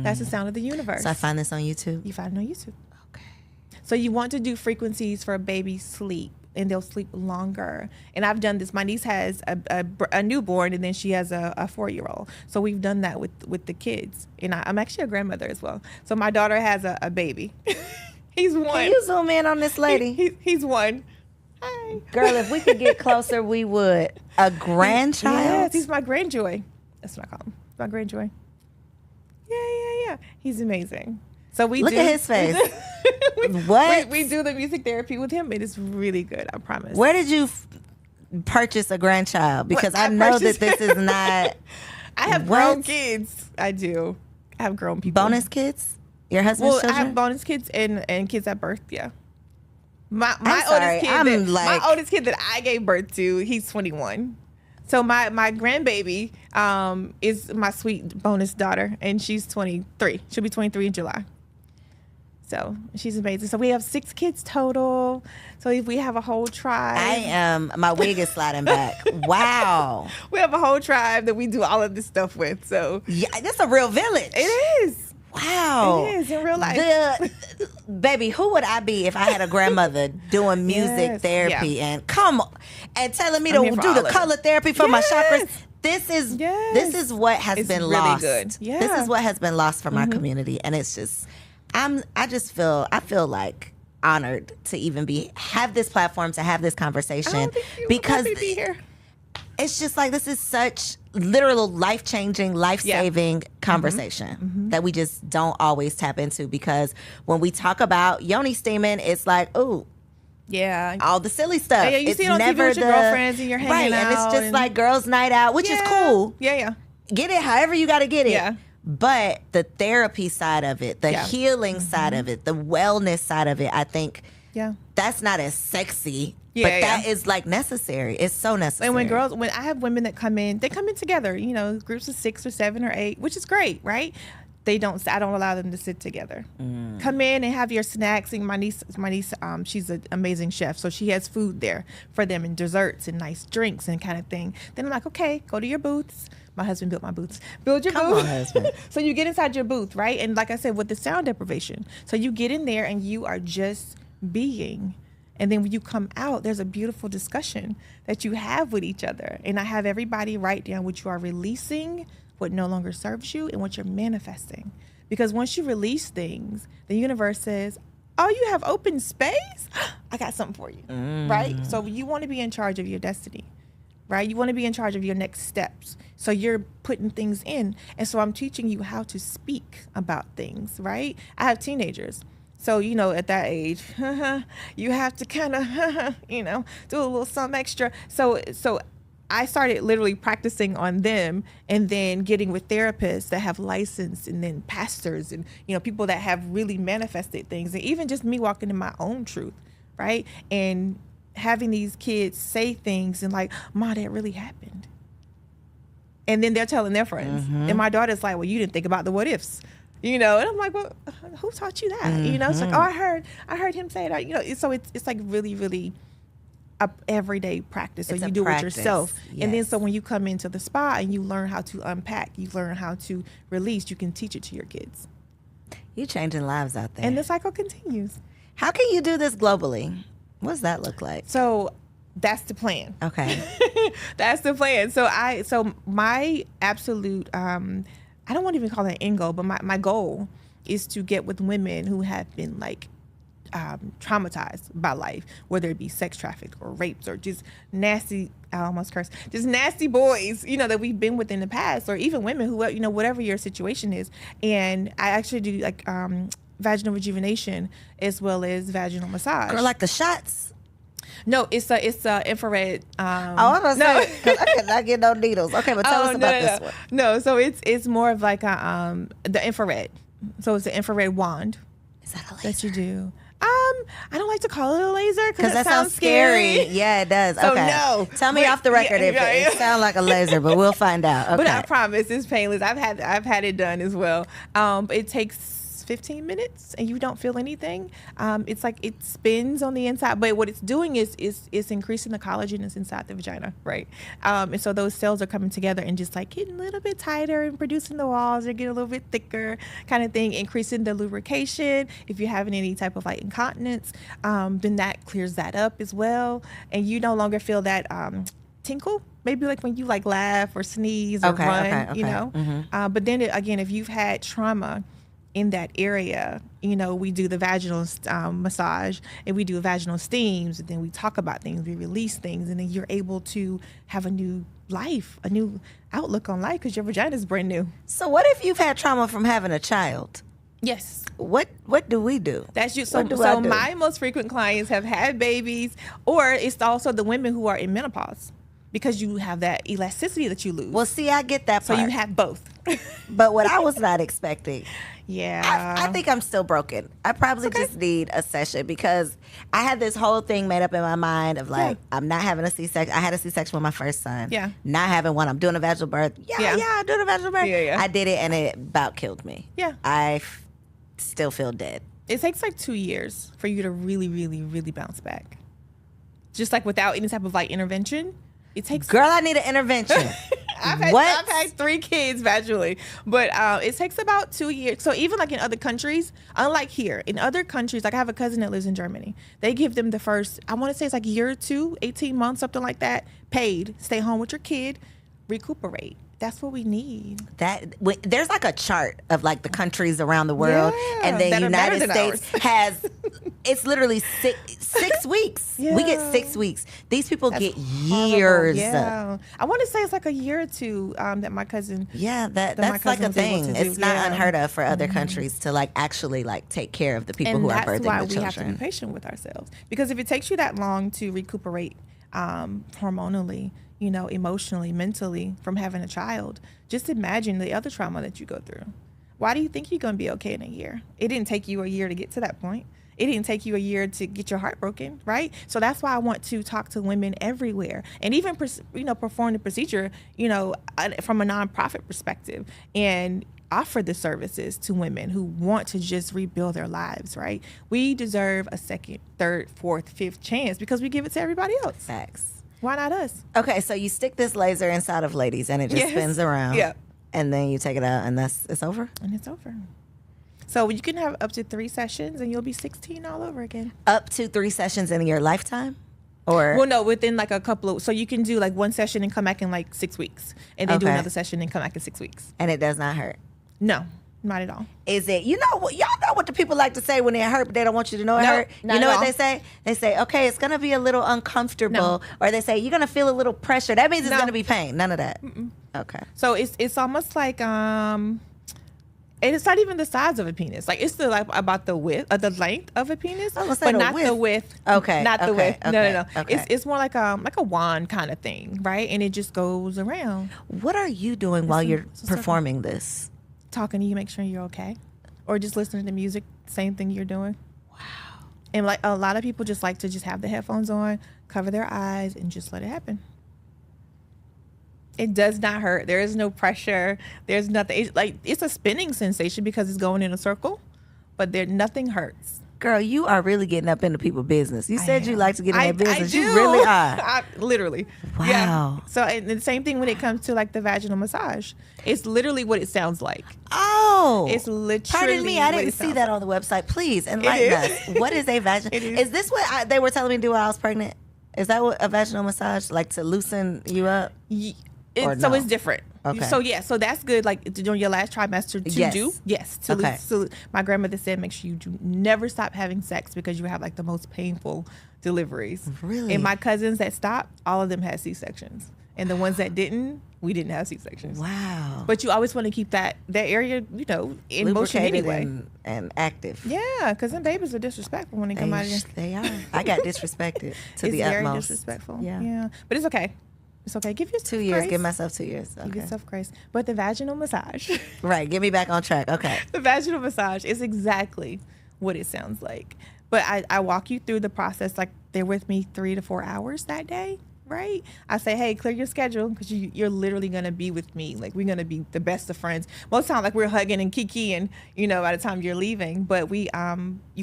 Speaker 2: That's the sound of the universe.
Speaker 1: So I find this on YouTube.
Speaker 2: You find it on YouTube.
Speaker 1: Okay.
Speaker 2: So you want to do frequencies for a baby's sleep, and they'll sleep longer. And I've done this. My niece has a newborn, and then she has a 4-year-old. So we've done that with the kids. And I'm actually a grandmother as well. So my daughter has a baby. He's one.
Speaker 1: Can you zoom in on this lady?
Speaker 2: He's one. Hi.
Speaker 1: Girl, if we could get closer, we would. A grandchild?
Speaker 2: Yes, he's my grandjoy. That's what I call him. My grandjoy. Yeah. He's amazing. So we
Speaker 1: Look
Speaker 2: do,
Speaker 1: at his face.
Speaker 2: we,
Speaker 1: What?
Speaker 2: We do the music therapy with him. It is really good. I promise.
Speaker 1: Where did you purchase a grandchild? Because
Speaker 2: What?
Speaker 1: I
Speaker 2: I
Speaker 1: know
Speaker 2: purchased-
Speaker 1: that this is not
Speaker 2: I have
Speaker 1: What?
Speaker 2: grown kids. I do. I have grown people.
Speaker 1: bonus kids. Your husband's
Speaker 2: Well, I
Speaker 1: children.
Speaker 2: have bonus kids and kids at birth. Yeah. My
Speaker 1: sorry,
Speaker 2: my oldest kid that I gave birth to, he's 21. So my grandbaby is my sweet bonus daughter, and she's 23. She'll be 23 in July. So she's amazing. So we have 6 kids total. So if we have a whole tribe.
Speaker 1: I am. My wig is sliding back. Wow.
Speaker 2: We have a whole tribe that we do all of this stuff with. So
Speaker 1: Yeah, that's a real village.
Speaker 2: it is.
Speaker 1: Wow.
Speaker 2: It is in real life.
Speaker 1: Baby, who would I be if I had a grandmother doing music therapy and telling me to do the color therapy for my chakras? This is what has been
Speaker 2: really
Speaker 1: lost.
Speaker 2: Good. Yeah.
Speaker 1: This is what has been lost from our community, and it's just I feel like honored to even have this platform to have this conversation because
Speaker 2: be here.
Speaker 1: It's just like this is such literal life-changing, life-saving conversation that we just don't always tap into, because when we talk about yoni steaming, it's like, ooh,
Speaker 2: yeah,
Speaker 1: all the silly stuff.
Speaker 2: Yeah, you
Speaker 1: it's
Speaker 2: see it on TV with your girlfriends and you're hanging out.
Speaker 1: And it's just like girls' night out, which is cool.
Speaker 2: Yeah.
Speaker 1: Get it however you got to get it.
Speaker 2: Yeah.
Speaker 1: But the therapy side of it, the healing side of it, the wellness side of it, I think that's not as sexy. But that is like necessary. It's so necessary.
Speaker 2: And when I have women that come in, they come in together, groups of 6 or 7 or 8, which is great, right? I don't allow them to sit together. Come in and have your snacks. And my niece, she's an amazing chef, so she has food there for them and desserts and nice drinks and kind of thing. Then I'm like, okay, go to your booths. My husband built my booths. Build your booth.
Speaker 1: Come on, husband.
Speaker 2: So you get inside your booth, right? And like I said, with the sound deprivation, so you get in there and you are just being. And then when you come out, there's a beautiful discussion that you have with each other. And I have everybody write down what you are releasing, what no longer serves you, and what you're manifesting. Because once you release things, the universe says, oh, you have open space? I got something for you, right? So you want to be in charge of your destiny, right? You want to be in charge of your next steps. So you're putting things in. And so I'm teaching you how to speak about things, right? I have teenagers. So, at that age, you have to kind of, do a little something extra. So I started literally practicing on them, and then getting with therapists that have license, and then pastors and, people that have really manifested things. And even just me walking in my own truth, right? And having these kids say things and like, Ma, that really happened. And then they're telling their friends. And my daughter's like, well, you didn't think about the what ifs. And I'm like, well, who taught you that? It's like, oh, I heard him say that. So it's like really, really a everyday practice. So you do it yourself. Yes. And then so when you come into the spa and you learn how to unpack, you learn how to release, you can teach it to your kids.
Speaker 1: You're changing lives out there.
Speaker 2: And the cycle continues.
Speaker 1: How can you do this globally? What does that look like?
Speaker 2: So that's the plan.
Speaker 1: Okay.
Speaker 2: That's the plan. So my absolute, I don't want to even call it an end goal, but my goal is to get with women who have been like traumatized by life, whether it be sex trafficked or raped or just nasty, I almost cursed, just nasty boys, that we've been with in the past, or even women who, whatever your situation is. And I actually do like vaginal rejuvenation as well as vaginal massage.
Speaker 1: Girl, like the shots?
Speaker 2: No, it's a infrared.
Speaker 1: I was gonna say, because I could not get no needles. Okay, but tell us about this one.
Speaker 2: No, so it's more of like the infrared. So it's an infrared wand.
Speaker 1: Is that a laser?
Speaker 2: That you do. I don't like to call it a laser because
Speaker 1: that sounds scary. Yeah, it does.
Speaker 2: So
Speaker 1: okay.
Speaker 2: no.
Speaker 1: Tell me off the record if it sounds like a laser, but we'll find out. Okay.
Speaker 2: But I promise it's painless. I've had it done as well. It takes 15 minutes and you don't feel anything. It's like it spins on the inside, but what it's doing is increasing the collagen that's inside the vagina, right? And so those cells are coming together and just like getting a little bit tighter and producing the walls are getting a little bit thicker, kind of thing, increasing the lubrication. If you're having any type of like incontinence, then that clears that up as well, and you no longer feel that tinkle. Maybe like when you like laugh or sneeze or run, but then again, if you've had trauma in that area, we do the vaginal massage and we do vaginal steams, and then we talk about things, we release things, and then you're able to have a new life, a new outlook on life because your vagina is brand new.
Speaker 1: So what if you've had trauma from having a child?
Speaker 2: Yes.
Speaker 1: What do we do?
Speaker 2: That's you. So my most frequent clients have had babies, or it's also the women who are in menopause, because you have that elasticity that you lose.
Speaker 1: Well, see, I get that part.
Speaker 2: So you have both.
Speaker 1: But what I was not expecting.
Speaker 2: Yeah.
Speaker 1: I think I'm still broken. I probably just need a session, because I had this whole thing made up in my mind of like, I'm not having a C-section. I had a C-section with my first son.
Speaker 2: Yeah.
Speaker 1: Not having one. I'm doing a vaginal birth. I'm doing a vaginal birth.
Speaker 2: Yeah.
Speaker 1: I did it and it about killed me.
Speaker 2: Yeah.
Speaker 1: I still feel dead.
Speaker 2: It takes like 2 years for you to really, really, really bounce back. Just like without any type of like intervention. It takes.
Speaker 1: Girl, I need an intervention.
Speaker 2: I've had 3 kids vaginally, but it takes about 2 years. So even like in other countries, unlike here, in other countries, like I have a cousin that lives in Germany. They give them the first, I want to say it's like a year or 2, 18 months, something like that, paid. Stay home with your kid, recuperate. That's what we need.
Speaker 1: There's like a chart of like the countries around the world, and the United States has. It's literally six weeks. Yeah. We get 6 weeks. These people get years.
Speaker 2: Yeah, I want to say it's like a year or 2 that my cousin.
Speaker 1: Yeah, that's like a thing. It's not unheard of for other countries to like actually like take care of the people who are birthing the children.
Speaker 2: That's why we have to be patient with ourselves, because if it takes you that long to recuperate hormonally, emotionally, mentally from having a child, just imagine the other trauma that you go through. Why do you think you're going to be okay in a year? It didn't take you a year to get to that point. It didn't take you a year to get your heart broken, right? So that's why I want to talk to women everywhere, and even perform the procedure, from a nonprofit perspective, and offer the services to women who want to just rebuild their lives, right? We deserve a second, third, fourth, fifth chance because we give it to everybody else.
Speaker 1: Facts.
Speaker 2: Why not us?
Speaker 1: Okay, so you stick this laser inside of ladies and it just spins around.
Speaker 2: Yeah.
Speaker 1: And then you take it out and it's over?
Speaker 2: And it's over. So you can have up to 3 sessions and you'll be 16 all over again.
Speaker 1: Up to 3 sessions in your lifetime? Or
Speaker 2: well, no, within like a couple of, so you can do like 1 session and come back in like 6 weeks. And then do another session and come back in 6 weeks.
Speaker 1: And it does not hurt?
Speaker 2: No. Not at all.
Speaker 1: Is it, y'all know what the people like to say when it hurt, but they don't want you to know it hurt? You know what they say? They say, okay, it's going to be a little uncomfortable. Or they say, you're going to feel a little pressure. That means it's going to be pain. None of that.
Speaker 2: Mm-mm.
Speaker 1: Okay.
Speaker 2: So it's almost like, and it's not even the size of a penis. Like it's about the width, the length of a penis, but not the width.
Speaker 1: Okay.
Speaker 2: Not the width.
Speaker 1: Okay.
Speaker 2: No.
Speaker 1: Okay.
Speaker 2: It's more like a wand kind of thing, right? And it just goes around.
Speaker 1: What are you doing while you're performing this?
Speaker 2: Talking to you, make sure you're okay, or just listening to music, same thing you're doing.
Speaker 1: Wow.
Speaker 2: And like a lot of people just like to just have the headphones on, cover their eyes, and just let it happen. It does not hurt. There is no pressure. There's nothing. It's a spinning sensation because it's going in a circle, but nothing hurts.
Speaker 1: Girl, you are really getting up into people's business. You said you like to get in their business.
Speaker 2: I do.
Speaker 1: You really are.
Speaker 2: Literally.
Speaker 1: Wow.
Speaker 2: Yeah. So and the same thing when it comes to like the vaginal massage. It's literally what it sounds like.
Speaker 1: Oh.
Speaker 2: It's literally.
Speaker 1: Pardon me, I didn't see that on the website. Please enlighten us. What is a vaginal? Is this what they were telling me to do while I was pregnant? Is that what a vaginal massage, like to loosen you up?
Speaker 2: So it's different.
Speaker 1: Okay.
Speaker 2: So that's good. Like during your last trimester to do. Yes. So my grandmother said, make sure you do never stop having sex because you have like the most painful deliveries.
Speaker 1: Really?
Speaker 2: And my cousins that stopped, all of them had C-sections. And the ones that didn't, we didn't have C-sections.
Speaker 1: Wow.
Speaker 2: But you always want to keep that area, in motion anyway.
Speaker 1: And active.
Speaker 2: Yeah, because them babies are disrespectful when they come out of here.
Speaker 1: They are. I got disrespected to the utmost.
Speaker 2: It's very disrespectful. Yeah. But it's okay. It's okay. Give yourself
Speaker 1: 2 years.
Speaker 2: grace.
Speaker 1: Give myself 2 years. Okay.
Speaker 2: Give yourself grace. But the vaginal massage.
Speaker 1: Right. Get me back on track. Okay.
Speaker 2: The vaginal massage is exactly what it sounds like. But I walk you through the process. Like they're with me 3 to 4 hours that day. Right? I say, hey, clear your schedule because you're literally going to be with me. Like we're going to be the best of friends. Most of the time, like we're hugging and kikiing, by the time you're leaving. But you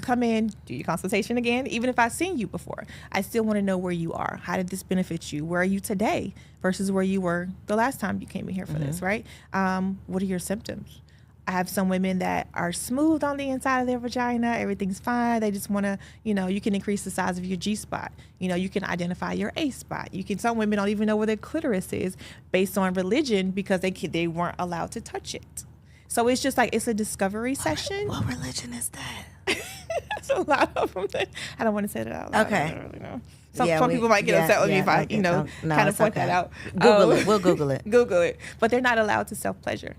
Speaker 2: come in, do your consultation again. Even if I've seen you before, I still want to know where you are. How did this benefit you? Where are you today versus where you were the last time you came in here for this, right? What are your symptoms? I have some women that are smooth on the inside of their vagina. Everything's fine. They just want to, you can increase the size of your G-spot. You can identify your A-spot. Some women don't even know where their clitoris is based on religion because they weren't allowed to touch it. So it's just like, it's a discovery session.
Speaker 1: What religion is that?
Speaker 2: That's a lot of them. I don't want to say that out loud.
Speaker 1: Okay.
Speaker 2: I don't really know. Some people might get upset with me if I, kind of point that out.
Speaker 1: Google it. We'll Google it.
Speaker 2: Google it. But they're not allowed to self-pleasure.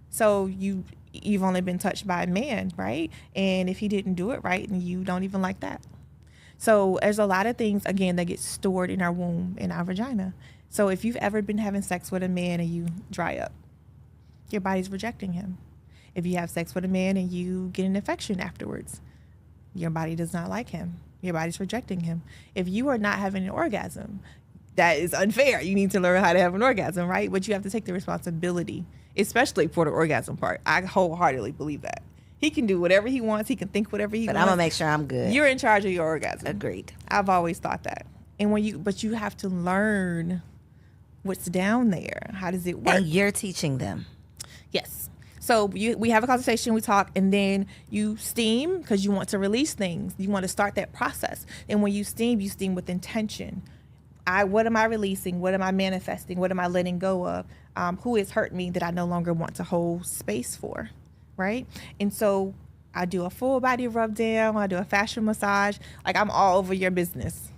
Speaker 2: So you've only been touched by a man, right? And if he didn't do it right, and you don't even like that. So there's a lot of things, again, that get stored in our womb, in our vagina. So if you've ever been having sex with a man and you dry up, your body's rejecting him. If you have sex with a man and you get an infection afterwards, your body does not like him. Your body's rejecting him. If you are not having an orgasm, that is unfair. You need to learn how to have an orgasm, right? But you have to take the responsibility, especially for the orgasm part. I wholeheartedly believe that. He can do whatever he wants. He can think whatever he wants.
Speaker 1: But I'm going to make sure I'm good.
Speaker 2: You're in charge of your orgasm.
Speaker 1: Agreed.
Speaker 2: I've always thought that. And but you have to learn what's down there. How does it work?
Speaker 1: And you're teaching them.
Speaker 2: Yes. So we have a conversation, we talk, and then you steam because you want to release things. You want to start that process. And when you steam with intention. What am I releasing? What am I manifesting? What am I letting go of? Who has hurt me that I no longer want to hold space for, right? And so I do a full body rub down. I do a fascia massage. Like, I'm all over your business,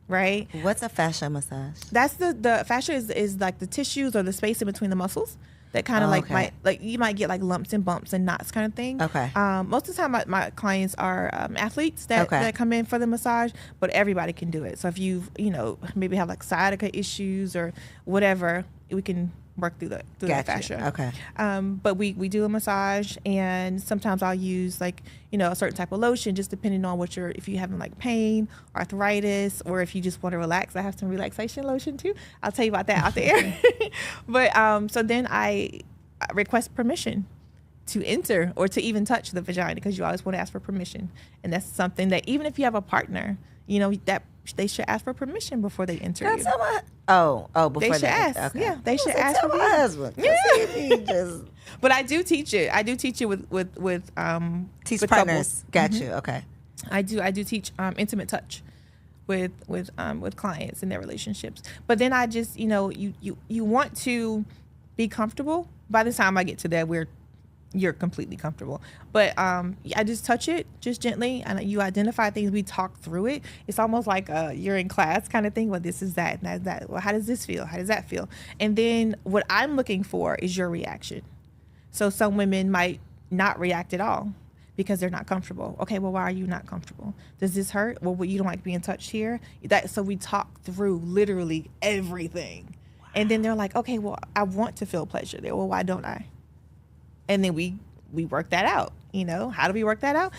Speaker 2: right?
Speaker 1: What's a fascia massage?
Speaker 2: That's the fascia is like the tissues or the space in between the muscles that kind of you might get like lumps and bumps and knots kind of thing.
Speaker 1: Okay.
Speaker 2: Most of the time my clients are athletes that come in for the massage, but everybody can do it. So if you maybe have like sciatica issues or whatever, we can work through the fascia.
Speaker 1: Okay.
Speaker 2: But we do a massage, and sometimes I'll use like a certain type of lotion, just depending on if you're having like pain, arthritis, or if you just want to relax. I have some relaxation lotion too. I'll tell you about that out there. But so then I request permission to enter or to even touch the vagina, because you always want to ask for permission, and that's something that even if you have a partner, that they should ask for permission before they enter.
Speaker 1: That's before
Speaker 2: they should ask.
Speaker 1: Okay.
Speaker 2: Yeah, they should ask for
Speaker 1: my husband.
Speaker 2: Yeah. But I do teach it. I do teach it with
Speaker 1: teach
Speaker 2: with
Speaker 1: partners.
Speaker 2: couples.
Speaker 1: Got you. Okay.
Speaker 2: I do teach intimate touch with clients in their relationships. But then I just you want to be comfortable. By the time I get to that, you're completely comfortable. But I just touch it just gently, and you identify things. We talk through it. It's almost like you're in class kind of thing. Well, this is that, and that's that. Well, how does this feel? How does that feel? And then what I'm looking for is your reaction. So some women might not react at all because they're not comfortable. Okay, well, why are you not comfortable? Does this hurt? Well, you don't like being touched here? So we talk through literally everything. Wow. And then they're like, okay, well, I want to feel pleasure there. Well, why don't I? And then we work that out. How do we work that out?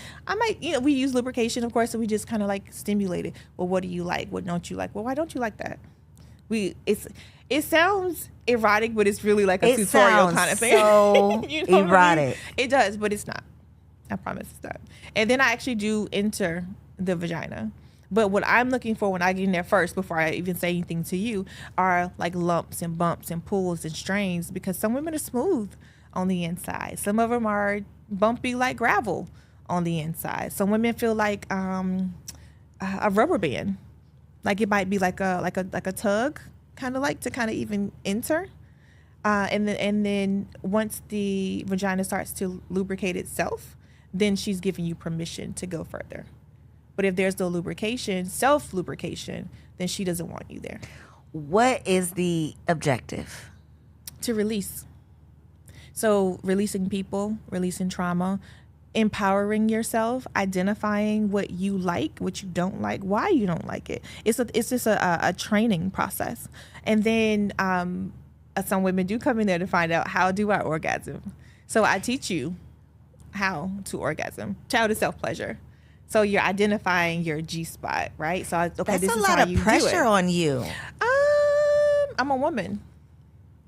Speaker 2: We use lubrication, of course, so we just kind of like stimulate it. Well, what do you like? What don't you like? Well, why don't you like that? It sounds erotic, but it's really like a tutorial kind of thing.
Speaker 1: So erotic. I mean?
Speaker 2: It does, but it's not. I promise it's not. And then I actually do enter the vagina. But what I'm looking for when I get in there first, before I even say anything to you, are like lumps and bumps and pulls and strains, because some women are smooth on the inside. Some of them are bumpy like gravel on the inside. Some women feel like a rubber band, like it might be like a tug, kind of even enter. And then once the vagina starts to lubricate itself, then she's giving you permission to go further. But if there's no lubrication, self-lubrication, then she doesn't want you there.
Speaker 1: What is the objective?
Speaker 2: To release. So releasing people, releasing trauma, empowering yourself, identifying what you like, what you don't like, why you don't like it. It's just a training process. And then some women do come in there to find out, how do I orgasm? So I teach you how to orgasm. Child is self-pleasure. So you're identifying your G-spot, right? So
Speaker 1: that's a lot of pressure on you.
Speaker 2: I'm a woman.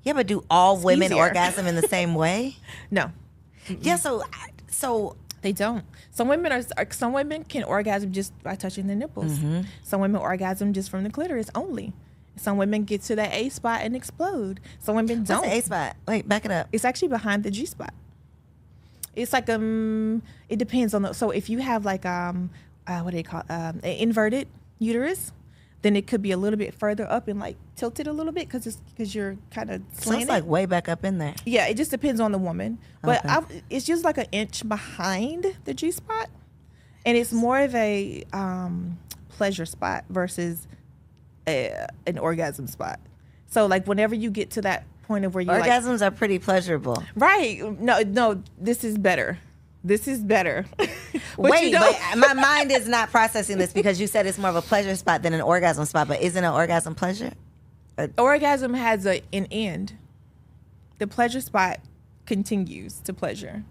Speaker 1: Yeah, but do all women orgasm in the same way?
Speaker 2: No.
Speaker 1: Yeah, so
Speaker 2: they don't. Some women can orgasm just by touching their nipples. Mm-hmm. Some women orgasm just from the clitoris only. Some women get to that A spot and explode. Some women don't.
Speaker 1: What's the A spot? Wait, back it up.
Speaker 2: It's actually behind the G spot. It's like it depends on so if you have like what do they call an inverted uterus, then it could be a little bit further up and like tilted a little bit because you're kind of slanted.
Speaker 1: So it's like way back up in there.
Speaker 2: Yeah, it just depends on the woman. But
Speaker 1: Okay.
Speaker 2: It's just like an inch behind the G spot, and it's more of a pleasure spot versus an orgasm spot. So like whenever you get to that point of where you
Speaker 1: orgasms are pretty pleasurable.
Speaker 2: Right. No, this is better. But
Speaker 1: Wait, but my mind is not processing this, because you said it's more of a pleasure spot than an orgasm spot. But isn't an orgasm pleasure?
Speaker 2: Orgasm has an end. The pleasure spot continues to pleasure.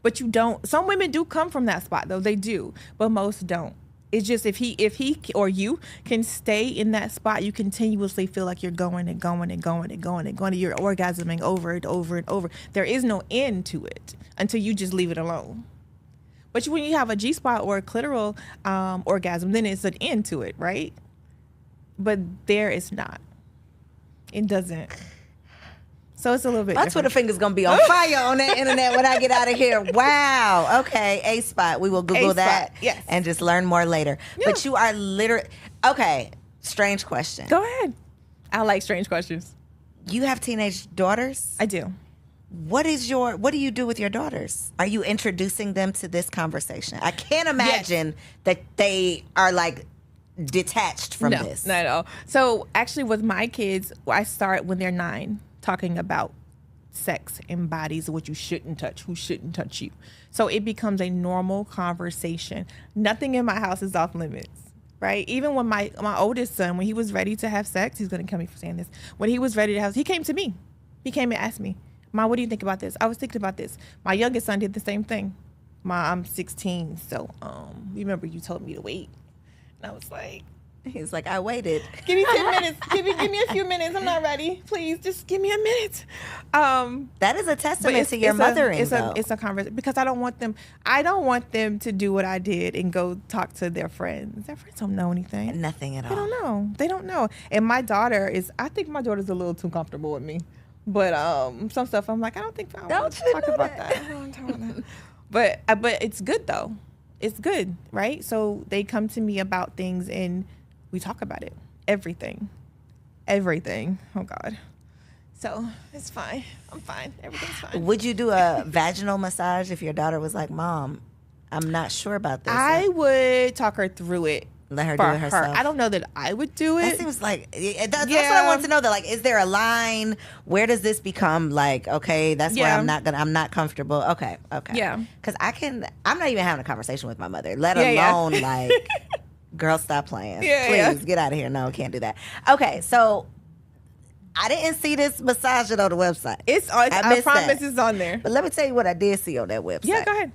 Speaker 2: But you don't. Some women do come from that spot, though. They do. But most don't. It's just if he or you can stay in that spot, you continuously feel like you're going and going and going and going and going. You're orgasming over and over and over. There is no end to it until you just leave it alone. But when you have a G-spot or a clitoral orgasm, then it's an end to it, right? But there is not. It doesn't. So it's a little bit
Speaker 1: My
Speaker 2: different.
Speaker 1: Twitter finger's going to be on fire on that internet when I get out of here. Wow. Okay. A-Spot. We will Google that
Speaker 2: yes.
Speaker 1: and just learn more later.
Speaker 2: Yeah.
Speaker 1: But you are literally... Okay. Strange question.
Speaker 2: Go ahead. I like strange questions.
Speaker 1: You have teenage daughters?
Speaker 2: I do.
Speaker 1: What do you do with your daughters? Are you introducing them to this conversation? I can't imagine that they are like detached from this.
Speaker 2: No, not at all. So actually with my kids, I start when they're 9 talking about sex and bodies, what you shouldn't touch, who shouldn't touch you. So it becomes a normal conversation. Nothing in my house is off limits. Right? Even when my oldest son, when he was ready to have sex, he's going to kill me for saying this. When he was ready to have, he came to me. He came and asked me, "Ma, what do you think about this?" I was thinking about this. My youngest son did the same thing. Ma, I'm 16, so remember you told me to wait. And I was like,
Speaker 1: He's like, I waited.
Speaker 2: Give me 10 minutes. Give me a few minutes. I'm not ready. Please, just give me a minute.
Speaker 1: That is a testament to your mothering, though.
Speaker 2: It's a conversation because I don't want them to do what I did and go talk to their friends. Their friends don't know anything.
Speaker 1: Nothing at all.
Speaker 2: They don't know. And I think my daughter's a little too comfortable with me. But some stuff I'm like, I don't want to talk about that. I don't want to talk about that. But it's good though. It's good, right? So they come to me about things and we talk about it. Everything. Oh God. So it's fine. I'm fine. Everything's fine.
Speaker 1: Would you do a vaginal massage if your daughter was like, "Mom, I'm not sure about this"?
Speaker 2: I would talk her through it.
Speaker 1: Let her do it herself.
Speaker 2: I don't know that I would do it.
Speaker 1: That seems like that's what I want to know. That like, is there a line? Where does this become like? Okay, that's where I'm not comfortable. Okay.
Speaker 2: Yeah.
Speaker 1: Because I'm not even having a conversation with my mother, let alone like, girl, stop playing. Please get out of here. No, can't do that. Okay, so I didn't see this massager on the website.
Speaker 2: I promise it's on there.
Speaker 1: But let me tell you what I did see on that website.
Speaker 2: Yeah, go ahead.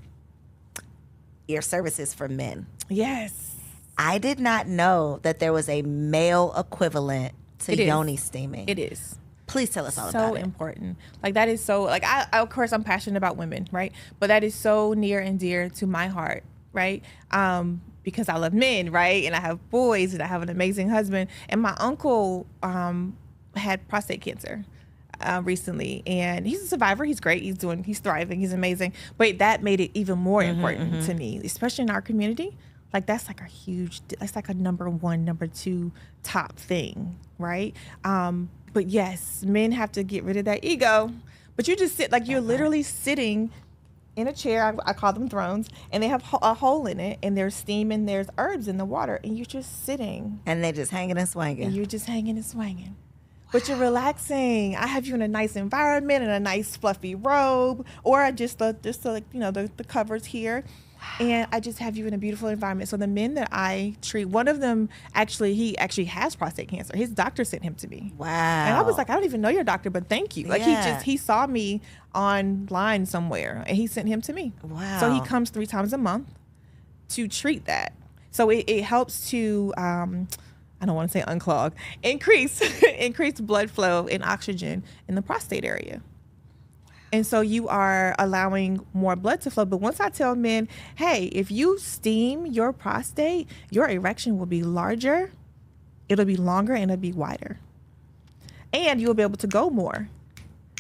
Speaker 1: Ear services for men.
Speaker 2: Yes.
Speaker 1: I did not know that there was a male equivalent to yoni steaming.
Speaker 2: It is.
Speaker 1: Please tell us all about it.
Speaker 2: So important. Like that is so, like I of course I'm passionate about women, right? But that is so near and dear to my heart, right? Because I love men, right? And I have boys and I have an amazing husband. And my uncle had prostate cancer recently, and he's a survivor. He's great. He's thriving. He's amazing. But that made it even more important to me, especially in our community. Like that's like that's like a number 1, number 2 top thing, right? But yes, men have to get rid of that ego. But you just sit, like you're literally sitting in a chair. I call them thrones, and they have a hole in it, and there's steam and there's herbs in the water, and you're just sitting.
Speaker 1: And they're just hanging and swinging.
Speaker 2: And you're just hanging and swinging. But you're relaxing. I have you in a nice environment, in a nice fluffy robe, or just the covers here. And I just have you in a beautiful environment. So the men that I treat, one of them he actually has prostate cancer. His doctor sent him to me.
Speaker 1: Wow.
Speaker 2: And I was like, I don't even know your doctor, but thank you. Like he saw me online somewhere and he sent him to me.
Speaker 1: Wow.
Speaker 2: So he comes 3 times a month to treat that. So it helps to, I don't want to say unclog, increase blood flow and oxygen in the prostate area. And so you are allowing more blood to flow. But once I tell men, hey, if you steam your prostate, your erection will be larger, it'll be longer, and it'll be wider. And you'll be able to go more.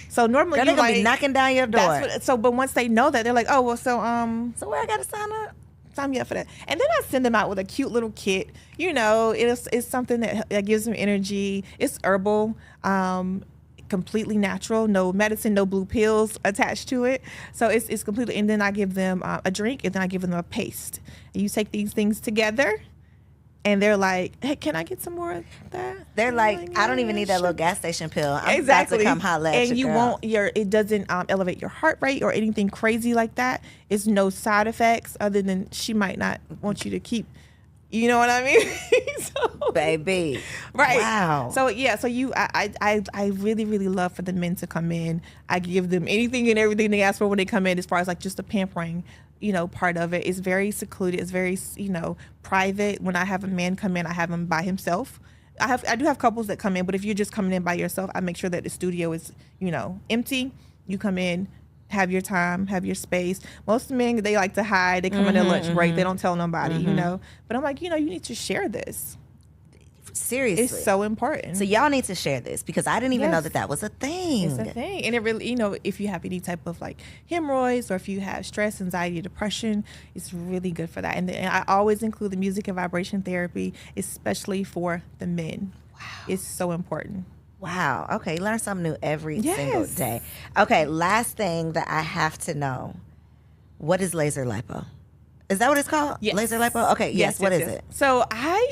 Speaker 2: So normally
Speaker 1: you're going to be knocking down your door.
Speaker 2: But once they know that, they're like, oh, well, so
Speaker 1: where I got to sign up?
Speaker 2: Sign me up for that. And then I send them out with a cute little kit. You know, it's something that gives them energy. It's herbal. Completely natural, no medicine, no blue pills attached to it. So it's completely, and then I give them a drink, and then I give them a paste. And you take these things together, and they're like, hey, can I get some more of that?
Speaker 1: They're like, I don't even need that little gas station pill. I'm about to come holler at
Speaker 2: and
Speaker 1: you,
Speaker 2: girl. It doesn't elevate your heart rate or anything crazy like that. It's no side effects other than she might not want you to keep. You know what I mean?
Speaker 1: Baby.
Speaker 2: Right.
Speaker 1: Wow.
Speaker 2: So yeah, I really, really love for the men to come in. I give them anything and everything they ask for when they come in, as far as like just the pampering, part of it. It's very secluded. It's very, private. When I have a man come in, I have him by himself. I do have couples that come in, but if you're just coming in by yourself, I make sure that the studio is, empty. You come in, have your time, have your space. Most men, they like to hide. They come in their lunch break. They don't tell nobody, But I'm like, you need to share this.
Speaker 1: Seriously.
Speaker 2: It's so important.
Speaker 1: So y'all need to share this because I didn't even know
Speaker 2: Yes.
Speaker 1: that was a thing.
Speaker 2: It's a thing. And it really, if you have any type of like hemorrhoids or if you have stress, anxiety, depression, it's really good for that. And I always include the music and vibration therapy, especially for the men. Wow. It's so important.
Speaker 1: Wow. Okay. Learn something new every
Speaker 2: Yes.
Speaker 1: single day. Okay. Last thing that I have to know. What is laser lipo? Is that what it's called?
Speaker 2: Yes.
Speaker 1: Laser lipo? Okay. Yes. What is it?
Speaker 2: So I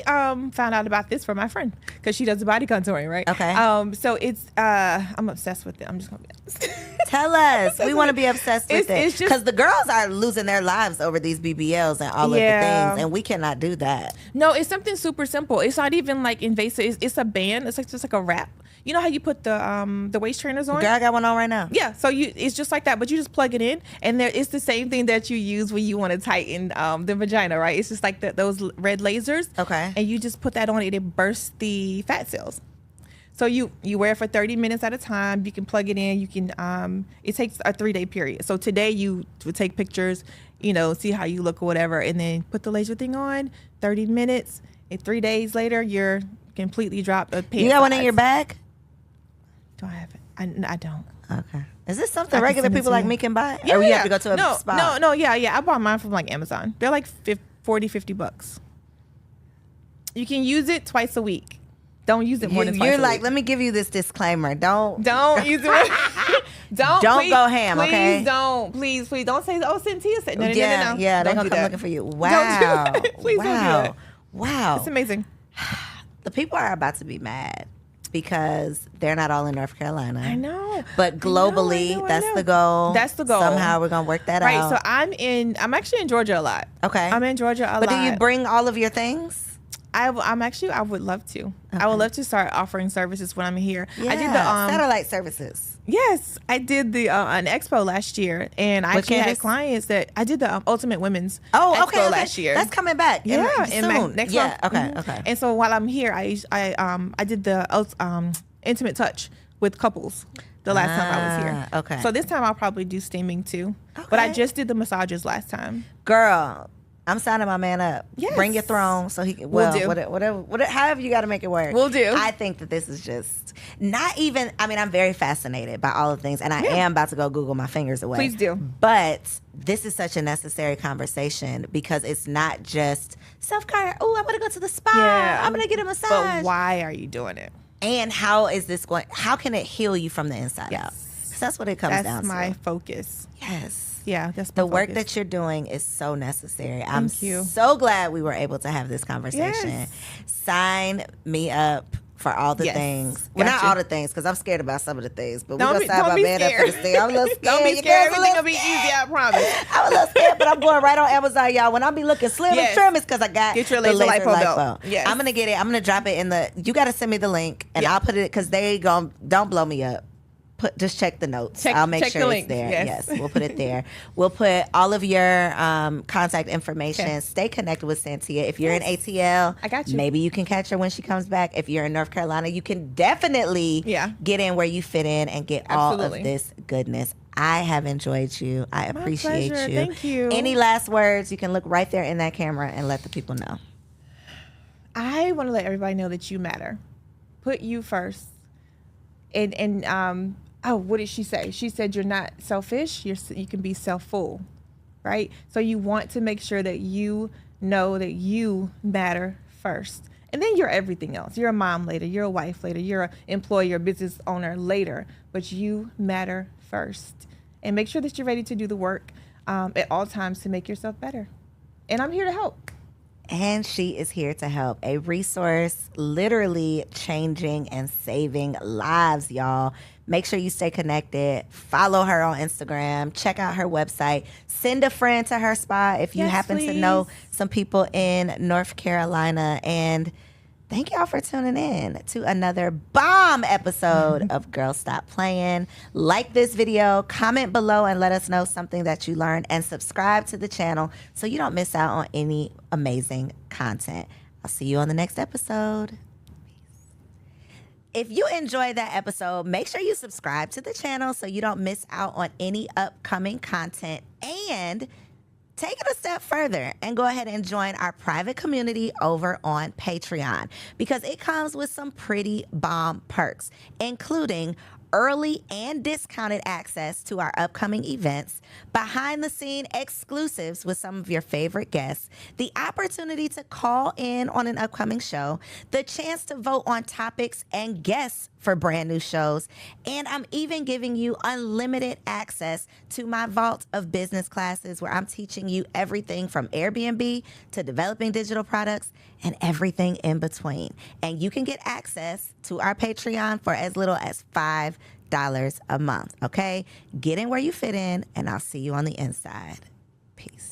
Speaker 2: found out about this from my friend because she does the body contouring, right?
Speaker 1: Okay.
Speaker 2: So it's I'm obsessed with it. I'm just gonna be honest.
Speaker 1: Tell us. We want to be obsessed with
Speaker 2: It's
Speaker 1: it.
Speaker 2: just-
Speaker 1: Because the girls are losing their lives over these BBLs and all of the
Speaker 2: Yeah.
Speaker 1: things. And we cannot do that.
Speaker 2: No, it's something super simple. It's not even like invasive. It's a band. It's like just like a wrap. You know how you put the waist trainers on?
Speaker 1: Girl, I got one on right now.
Speaker 2: Yeah, so it's just like that, but you just plug it in, and it's the same thing that you use when you want to tighten the vagina, right? It's just like those red lasers.
Speaker 1: Okay.
Speaker 2: And you just put that on, and it bursts the fat cells. So you wear it for 30 minutes at a time. You can plug it in. You can it takes a 3-day period. So today you would take pictures, see how you look or whatever, and then put the laser thing on. 30 minutes, and 3 days later you're completely dropped a pant
Speaker 1: You got one
Speaker 2: size.
Speaker 1: in your bag?
Speaker 2: Do I have it? I don't.
Speaker 1: Okay. Is this something
Speaker 2: I can
Speaker 1: regular
Speaker 2: send it
Speaker 1: people
Speaker 2: to
Speaker 1: like
Speaker 2: you.
Speaker 1: me can buy? Or you have to go to a
Speaker 2: no,
Speaker 1: spot?
Speaker 2: No, yeah. I bought mine from like Amazon. They're like $40-$50. You can use it twice a week. Don't use it more than twice
Speaker 1: You're
Speaker 2: a
Speaker 1: like,
Speaker 2: week.
Speaker 1: let me give you this disclaimer. Don't
Speaker 2: Use it. Don't
Speaker 1: Don't go ham,
Speaker 2: please
Speaker 1: okay?
Speaker 2: Don't. Please don't say, oh, Cynthia said. No.
Speaker 1: Yeah, they're
Speaker 2: Don't
Speaker 1: gonna
Speaker 2: do
Speaker 1: come
Speaker 2: that.
Speaker 1: looking for you.
Speaker 2: Don't do
Speaker 1: Wow.
Speaker 2: that. Please don't do
Speaker 1: wow.
Speaker 2: that.
Speaker 1: Wow.
Speaker 2: It's amazing.
Speaker 1: The people are about to be mad because they're not all in North Carolina.
Speaker 2: I know.
Speaker 1: But globally,
Speaker 2: I know.
Speaker 1: that's the goal.
Speaker 2: That's the goal.
Speaker 1: Somehow we're gonna work that
Speaker 2: Right.
Speaker 1: out.
Speaker 2: So I'm actually in Georgia a lot.
Speaker 1: Okay.
Speaker 2: I'm in Georgia a lot.
Speaker 1: But do you bring all of your things?
Speaker 2: I would love to. I would love to start offering services when I'm here.
Speaker 1: Yeah.
Speaker 2: I did the
Speaker 1: satellite services.
Speaker 2: yes, I did the an expo last year, and I
Speaker 1: What
Speaker 2: actually had
Speaker 1: campus?
Speaker 2: clients that I did the Ultimate Women's
Speaker 1: Oh,
Speaker 2: expo
Speaker 1: okay,
Speaker 2: last year.
Speaker 1: That's coming back. Soon.
Speaker 2: Next
Speaker 1: yeah.
Speaker 2: month.
Speaker 1: Okay.
Speaker 2: Mhm.
Speaker 1: Okay.
Speaker 2: And so while I'm here, I did the intimate touch with couples. The last time I was here.
Speaker 1: Okay.
Speaker 2: So this time I'll probably do steaming too. But I
Speaker 1: Okay.
Speaker 2: just did the massages last time.
Speaker 1: Girl, I'm signing my man up.
Speaker 2: Yes.
Speaker 1: Bring your throne so he can.
Speaker 2: We'll
Speaker 1: Well,
Speaker 2: do.
Speaker 1: whatever. However, you got to make it work.
Speaker 2: We'll do.
Speaker 1: I think that this is just not even. I mean, I'm very fascinated by all the things, and I
Speaker 2: Yeah.
Speaker 1: am about to go Google my fingers away.
Speaker 2: Please do.
Speaker 1: But this is such a necessary conversation because it's not just self care. Oh, I'm gonna go to the spa.
Speaker 2: Yeah.
Speaker 1: I'm gonna get a massage.
Speaker 2: But why are you doing it?
Speaker 1: And how is this going? How can it heal you from the inside out? 'Cause that's what it comes down
Speaker 2: That's
Speaker 1: to.
Speaker 2: my focus.
Speaker 1: Yes.
Speaker 2: Yeah, that's
Speaker 1: The
Speaker 2: my
Speaker 1: work
Speaker 2: focus.
Speaker 1: that you're doing is so necessary. I'm
Speaker 2: Thank you.
Speaker 1: so glad we were able to have this conversation.
Speaker 2: Yes.
Speaker 1: Sign me up for all the
Speaker 2: Yes.
Speaker 1: things. Well, not
Speaker 2: Gotcha.
Speaker 1: all the things, because I'm scared about some of the things. But we're
Speaker 2: Don't
Speaker 1: going
Speaker 2: be-
Speaker 1: to sign
Speaker 2: don't
Speaker 1: my
Speaker 2: be
Speaker 1: man up for the
Speaker 2: scared.
Speaker 1: thing. I'm a little scared.
Speaker 2: Don't be
Speaker 1: Your
Speaker 2: scared.
Speaker 1: girl's a
Speaker 2: Everything
Speaker 1: little
Speaker 2: will be easy, I promise.
Speaker 1: I'm a little scared, but I'm going right on Amazon, y'all. When I be looking slim
Speaker 2: Yes.
Speaker 1: and trim, it's because I got
Speaker 2: Get your
Speaker 1: the
Speaker 2: laser lipo belt. Yes.
Speaker 1: I'm going to get it. I'm going to drop it in the, you got to send me the link, and
Speaker 2: Yeah.
Speaker 1: I'll put it, because they don't blow me up. Just check the notes. I'll make
Speaker 2: check
Speaker 1: sure
Speaker 2: the
Speaker 1: it's
Speaker 2: link.
Speaker 1: there.
Speaker 2: Yes.
Speaker 1: Yes, we'll put it there. We'll put all of your contact information.
Speaker 2: Okay.
Speaker 1: Stay connected with Cynthia. If you're in ATL,
Speaker 2: I got you.
Speaker 1: Maybe you can catch her when she comes back. If you're in North Carolina, you can definitely get in where you fit in and get all
Speaker 2: Absolutely.
Speaker 1: of this goodness. I have enjoyed you. I appreciate
Speaker 2: pleasure.
Speaker 1: you.
Speaker 2: Thank you.
Speaker 1: Any last words? You can look right there in that camera and let the people know.
Speaker 2: I want to let everybody know that you matter. Put you first. And what did she say? She said you're not selfish. You can be self-full, right? So you want to make sure that you know that you matter first. And then you're everything else. You're a mom later. You're a wife later. You're an employer, business owner later. But you matter first. And make sure that you're ready to do the work at all times to make yourself better. And I'm here to help.
Speaker 1: And she is here to help. A resource literally changing and saving lives, y'all. Make sure you stay connected. Follow her on Instagram. Check out her website. Send a friend to her spa if you
Speaker 2: Yes,
Speaker 1: happen to
Speaker 2: please.
Speaker 1: know some people in North Carolina. And thank y'all for tuning in to another bomb episode of Girl Stop Playing. Like this video, comment below and let us know something that you learned, and subscribe to the channel so you don't miss out on any amazing content. I'll see you on the next episode. If you enjoyed that episode, make sure you subscribe to the channel so you don't miss out on any upcoming content. And take it a step further and go ahead and join our private community over on Patreon, because it comes with some pretty bomb perks, including early and discounted access to our upcoming events, behind the scene exclusives with some of your favorite guests, the opportunity to call in on an upcoming show, the chance to vote on topics and guests for brand new shows, and I'm even giving you unlimited access to my vault of business classes where I'm teaching you everything from Airbnb to developing digital products and everything in between. And you can get access to our Patreon for as little as $5 a month, okay? Get in where you fit in, and I'll see you on the inside. Peace.